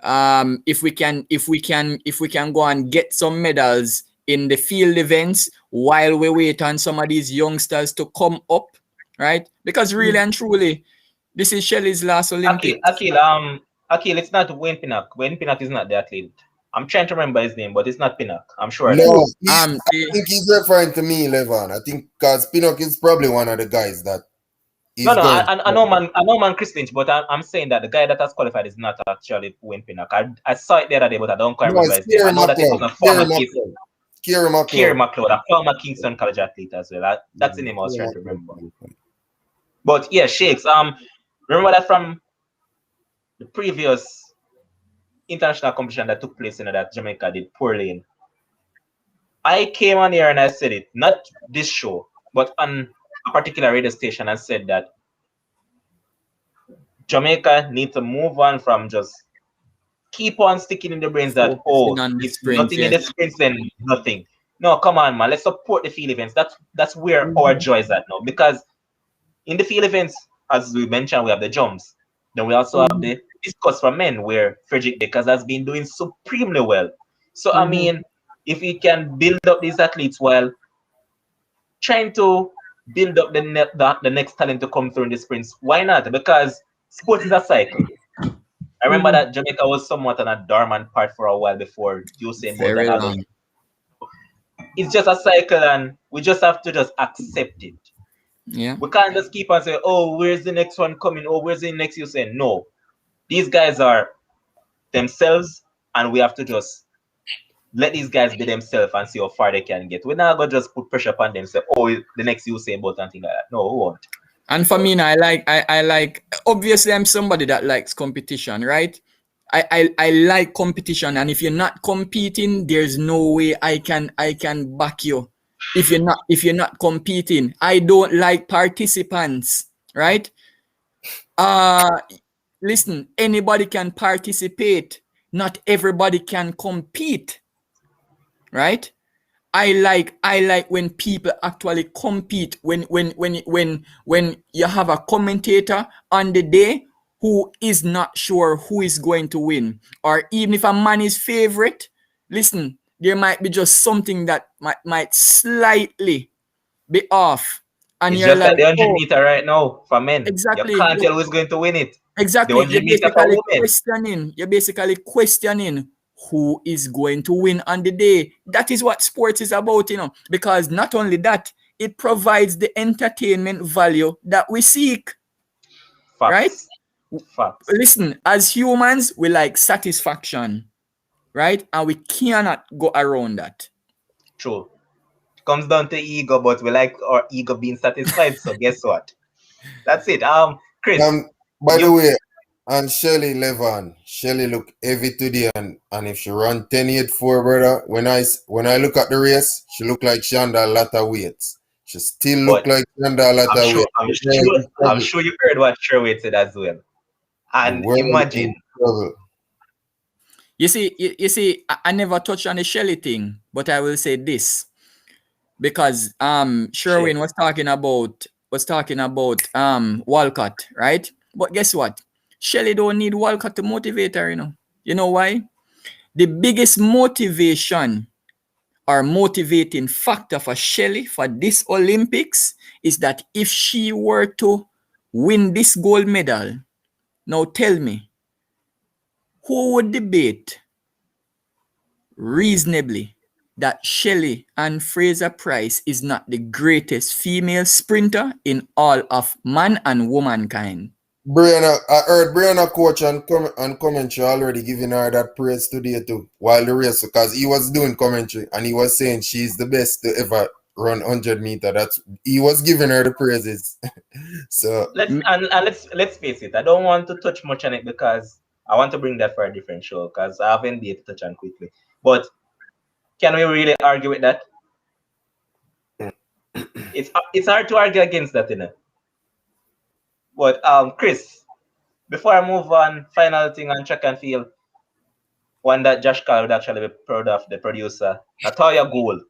If we can go and get some medals in the field events while we wait on some of these youngsters to come up, right? Because really and truly, this is Shelley's last Olympics. Akil, it's not Wayne Pinnock. Wayne Pinnock is not the athlete. I'm trying to remember his name, but it's not Pinnock. I'm sure. No, I think he's referring to me, Levan. I think because Pinnock is probably one of the guys that. I know, man, Chris Lynch, but I'm saying that the guy that has qualified is not actually Wayne Pinnock. I saw it the other day, but I don't quite remember his name. I know that it was a former Kieran McLeod, a former Kingston College athlete as well. That's the name I was trying to remember. But yeah, Shakes. Remember that from the previous international competition that took place, that Jamaica did poorly in. I came on here and I said it, not this show, but on a particular radio station, and said that Jamaica need to move on from just keep on sticking in the brains that, Focusing on the if sprint, nothing in the yes. sprints, then nothing. No, come on, man. Let's support the field events. That's where our joy is at now. Because in the field events, as we mentioned, we have the jumps. Then we also have the discus for men, where Frederick Deckers has been doing supremely well. So, I mean, if we can build up these athletes while trying to build up the next talent to come through in the sprints, why not? Because sports is a cycle. I remember that Jamaica was somewhat on a dormant part for a while before Usain Bolt Very and others. long. It's just a cycle, and we just have to just accept it. Yeah. We can't just keep on saying, oh, where's the next one coming? Oh, where's the next Usain? No. These guys are themselves, and we have to just let these guys be themselves and see how far they can get. We're not going to just put pressure upon them, say, oh, the next Usain Bolt and things like that. No, we won't. And for me, now, I like, obviously, I'm somebody that likes competition, right? I like competition, and if you're not competing, there's no way I can back you. If you're not competing, I don't like participants, right? Listen, anybody can participate. Not everybody can compete, right? I like when people actually compete. When you have a commentator on the day who is not sure who is going to win, or even if a man is favorite, listen, there might be just something that might slightly be off, and It's you're just like, like the 100 oh, meter right now for men. exactly. You can't tell who's going to win it. The Exactly. 100 meter for women. You're basically questioning who is going to win on the day. That is what sports is about, because not only that, it provides the entertainment value that we seek. Facts. Right? Facts. Listen, as humans, we like satisfaction, right? And we cannot go around that. True. It comes down to ego, but we like our ego being satisfied. So guess what? That's it. Chris. By the way, and Shelly Levan, Shelly look heavy today, and if she run 10.84, brother, when I look at the race, she look like she under a lot of weights. She still look like she under a lot of weight. I'm sure you heard what Sherway said as well. And imagine. You see, I never touched on the Shelly thing, but I will say this, because Sherwin was talking about Walcott, right? But guess what? Shelly don't need Walcott to motivate her, You know why? The biggest motivation or motivating factor for Shelly for this Olympics is that if she were to win this gold medal, now tell me, who would debate reasonably that Shelly Ann Fraser-Pryce is not the greatest female sprinter in all of man and womankind? Brianna, I heard Brianna coach and commentary already giving her that praise today too, while the race, because he was doing commentary and he was saying she's the best to ever run 100 meter. He was giving her the praises. So let's face it. I don't want to touch much on it because I want to bring that for a different show, because I haven't been able to touch on quickly. But can we really argue with that? It's hard to argue against that, But Chris, before I move on, final thing on track and field, one that Josh Carl would actually be proud of, the producer. Natalia Gould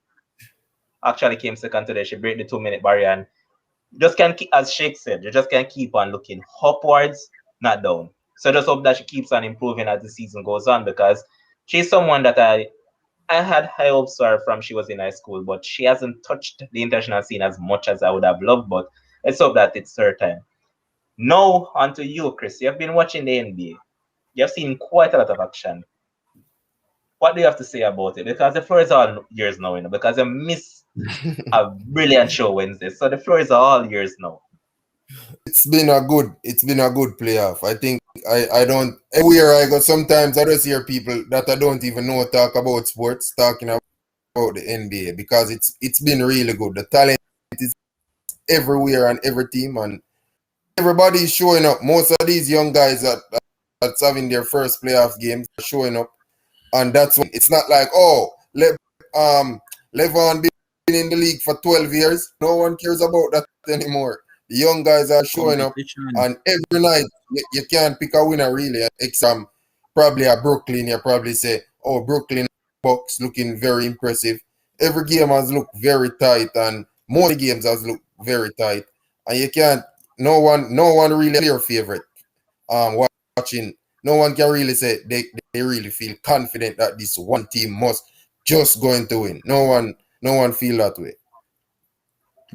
actually came second today. She broke the 2-minute barrier, and you just can't keep, as Sheikh said, you just can't keep on looking upwards, not down. So just hope that she keeps on improving as the season goes on, because she's someone that I had high hopes for her from she was in high school, but she hasn't touched the international scene as much as I would have loved. But let's hope that it's her time. Now, on to you, Chris. You've been watching the NBA. You've seen quite a lot of action. What do you have to say about it? Because the floor is all yours now, because you missed a brilliant show Wednesday. So the floor is all yours now. It's been a good playoff. I think I don't, everywhere I go, sometimes I just hear people that I don't even know talk about sports talking about the NBA, because it's been really good. The talent is everywhere and every team, and everybody's showing up. Most of these young guys that's having their first playoff games are showing up, and that's when it's not like, oh, Levon been in the league for 12 years. No one cares about that anymore. The young guys are showing up, and every night you can't pick a winner really. probably at Brooklyn, you probably say, oh, Brooklyn Bucks looking very impressive. Every game has looked very tight, and most games has looked very tight. And you can't, no one really your favorite. Watching, no one can really say they really feel confident that this one team must just going to win. No one feel that way.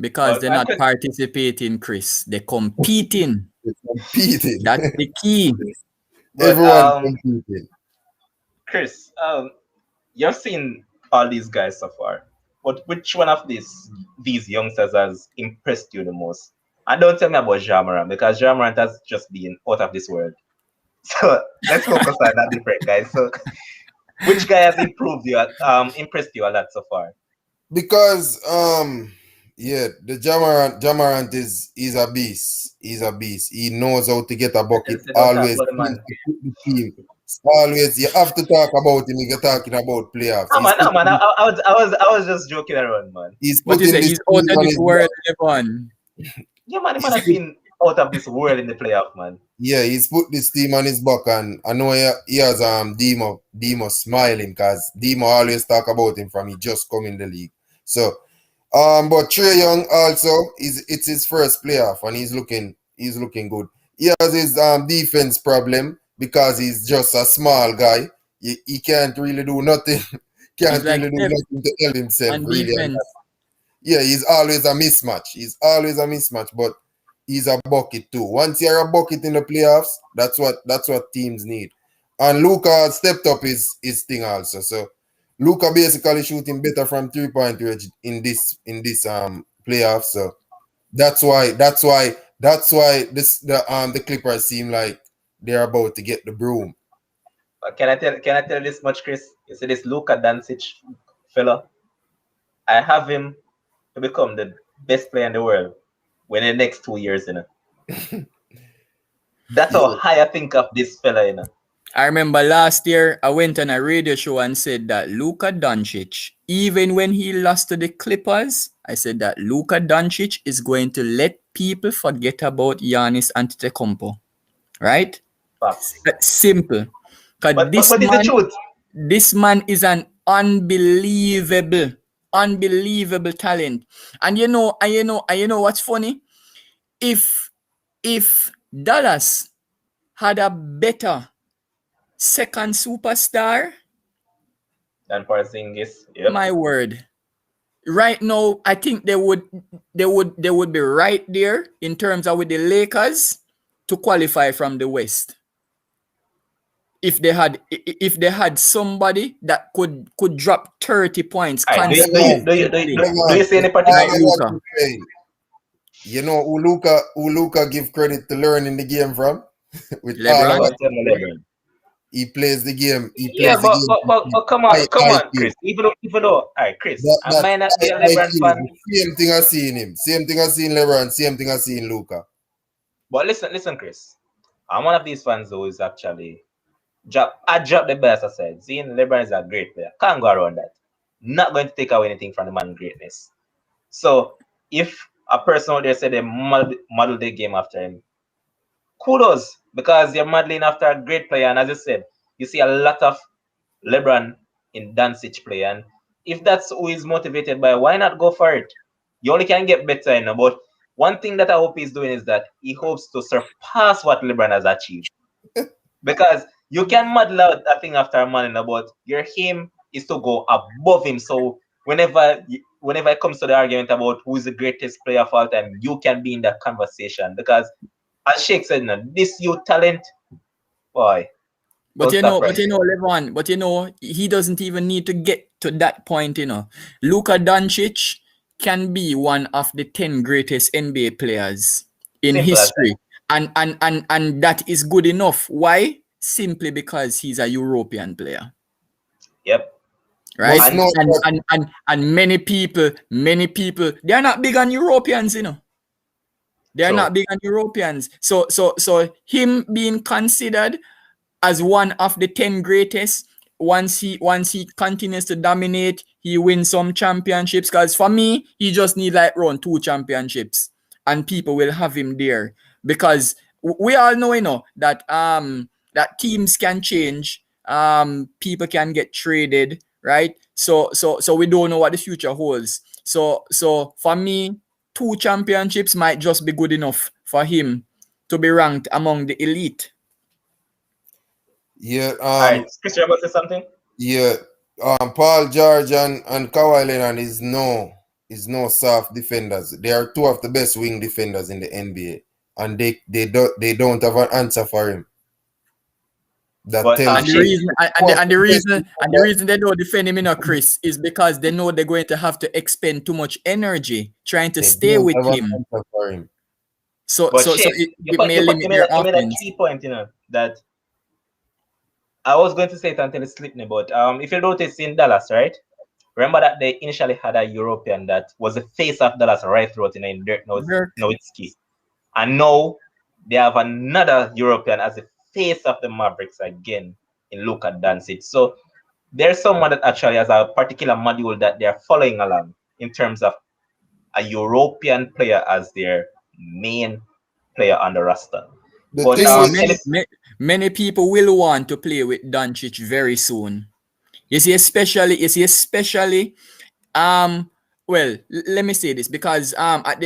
Because they're not participating, Chris. They're competing. They're competing. That's the key. But, Everyone competing. Chris, you've seen all these guys so far. But which one of these youngsters has impressed you the most? And don't tell me about Ja Morant, because Ja Morant has just been out of this world. So let's focus on that different, guys. So which guy has impressed you a lot so far? Because yeah, the Ja Morant is a beast. He's a beast. He knows how to get a bucket. Always, always. You have to talk about him if you're talking about playoffs. No, man. I was just joking around, man. He's What is it? He's out of this world, Devon. Yeah, man. The man has been out of this world in the playoff, man. Yeah, he's put this team on his back, and I know he has Demo smiling because Demo always talk about him from he just come in the league. So but Trae Young also it's his first playoff, and he's looking good. He has his defense problem because he's just a small guy. He can't really do nothing. Can't really do nothing to help himself. Really. Yeah, he's always a mismatch. But he's a bucket too. Once you're a bucket in the playoffs, that's what teams need. And Luka stepped up his thing also. So Luka basically shooting better from 3-point range in this playoffs. So that's why the Clippers seem like they're about to get the broom. Can I tell this much, Chris? You see this Luka Doncic fella? I have him to become the best player in the world within the next 2 years, you know. That's how high I think of this fella, you know. I remember last year I went on a radio show and said that Luka Doncic, even when he lost to the Clippers, I said that Luka Doncic is going to let people forget about Giannis Antetokounmpo. Right? Facts. That's simple. But it's the truth. This man is an unbelievable talent. And you know what's funny? If Dallas had a better second superstar than Porzingis, yep. My word. Right now, I think they would be right there in terms of with the Lakers to qualify from the West. If they had somebody that could drop 30 points. Do you see any particular? You know who Luka give credit to learning the game from? With LeBron. He plays the game. But come on, Chris. Even though, all right, Chris, I might not be a LeBron fan. Same thing I seen him. Same thing I seen LeBron. Same thing I seen Luka. But listen, Chris. I'm one of these fans who is actually I drop the best aside. Seeing LeBron is a great player. Can't go around that. Not going to take away anything from the man's greatness. So if a person out there said they model their game after him, kudos, because you're modeling after a great player. And as I said, you see a lot of LeBron in Doncic play. And if that's who is motivated by, why not go for it? You only can get better, you know. But one thing that I hope he's doing is that he hopes to surpass what LeBron has achieved. Because you can model out that thing after a man, you know, but your aim is to go above him. So whenever it comes to the argument about who's the greatest player of all time, you can be in that conversation. Because as Sheikh said, this youth talent, boy. But you know, LeBron, but you know, he doesn't even need to get to that point, you know. Luka Doncic can be one of the 10 greatest NBA players in history. And that is good enough. Why? Simply because he's a European player. Yep. Right? And many people, they are not big on Europeans, you know. They're not big on Europeans. So him being considered as one of the 10 greatest, once he continues to dominate, he wins some championships. Because for me, he just need like around 2 championships, and people will have him there. Because we all know, you know, that that teams can change. People can get traded, right? So we don't know what the future holds. So for me, 2 championships might just be good enough for him to be ranked among the elite. Yeah. All right, Christian, about to say something? Yeah. Paul George and Kawhi Leonard is no soft defenders. They are 2 of the best wing defenders in the NBA, and they don't have an answer for him. That But, tells And the you. reason and the reason they don't defend him, Chris, is because they know they're going to have to expend too much energy trying to They stay don't with have an him. answer for him. So But it may limit their you made a offense. key point, that I was going to say it until it slipped me, but if you notice in Dallas, right? Remember that they initially had a European that was the face of Dallas right throughout in Dirk Nowitzki. And now they have another European as the face of the Mavericks again in Luka Doncic. So there's someone that actually has a particular module that they're following along in terms of a European player as their main player on the roster. But many people will want to play with Doncic very soon. You see, especially well, let me say this, because at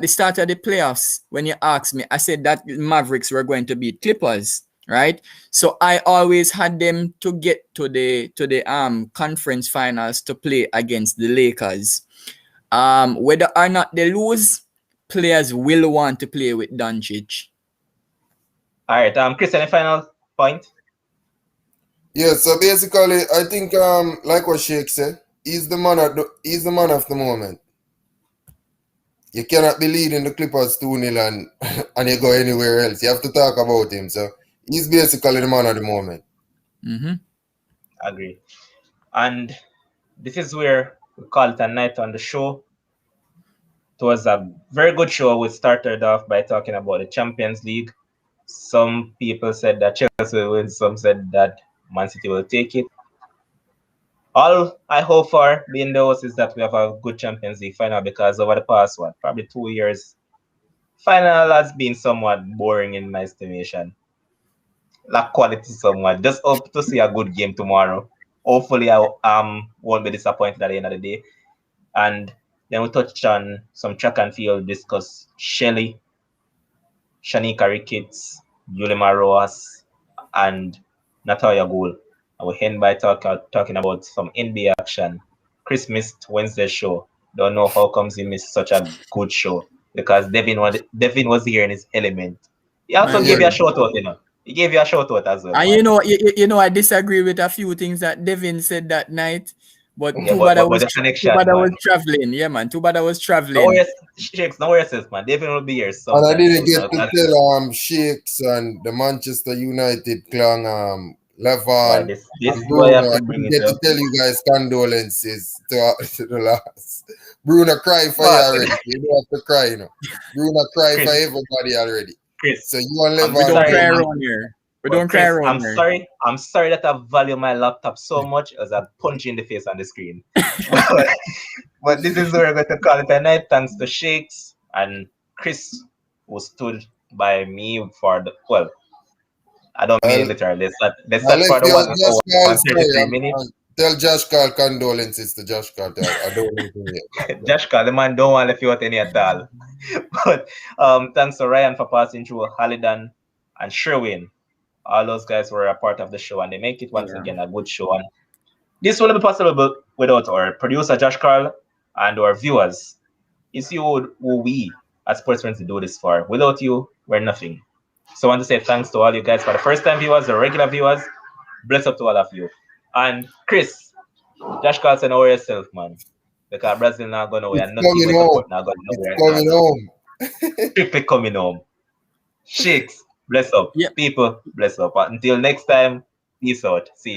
the start of the playoffs, when you asked me, I said that Mavericks were going to beat Clippers, right? So I always had them to get to the conference finals to play against the Lakers. Whether or not they lose, players will want to play with Doncic. All right, Chris, any final point? Yeah, so basically, I think like what Sheikh said, he's the man of the moment. You cannot be leading the Clippers 2-0 and you go anywhere else. You have to talk about him. So he's basically the man of the moment. Mm-hmm. Agree. And this is where we call it a night on the show. It was a very good show. We started off by talking about the Champions League. Some people said that Chelsea will win. Some said that Man City will take it. All I hope for being those is that we have a good Champions League final, because over the past, probably 2 years, final has been somewhat boring in my estimation. Lack quality somewhat. Just hope to see a good game tomorrow. Hopefully, I won't be disappointed at the end of the day. And then we touched on some track and field, discuss Shelley, Shanika Ricketts, Yulima Roas, and Natalia Gould. And we end by talking about some NBA action. Chris missed Wednesday's show. Don't know how comes he missed such a good show, because Devin was here in his element. He also gave you a shout out, He gave you a shout out as well. And I disagree with a few things that Devin said that night. But too bad I was traveling. Yeah, man. Too bad I was traveling. Shakes, no worries, man. Devin will be here. And I didn't get to tell Shakes and the Manchester United clan Levon and Bruno. I didn't get to tell you guys condolences to the last. Bruno cry for you already. You don't have to cry, Bruno cry for everybody already. Chris, so you and Levon. We don't cry around here. We don't cry around here. I'm sorry that I value my laptop so much as I punch you in the face on the screen. but this is where we're going to call it a night. Thanks to Shakes and Chris, who stood by me for I don't mean literally. Let's start for the 133 minutes. Tell Josh Carl condolences to Josh Carl. I don't need to hear. Josh Carl, the man don't want to feel any at all. But thanks to Ryan for passing through, Halidan and Sherwin. All those guys were a part of the show, and they make it once again a good show. And this wouldn't be possible without our producer Josh Carl and our viewers. It's you who we as Sports Frenzzyy do this for. Without you, we're nothing. So I want to say thanks to all you guys, for the first time viewers, the regular viewers. Bless up to all of you. And Chris, Josh Carl said, know yourself, man. Because Brazil not going away, and nothing not going nowhere. Coming home. Strictly coming home. Shakes, bless up. People, bless up. Until next time, peace out. See you.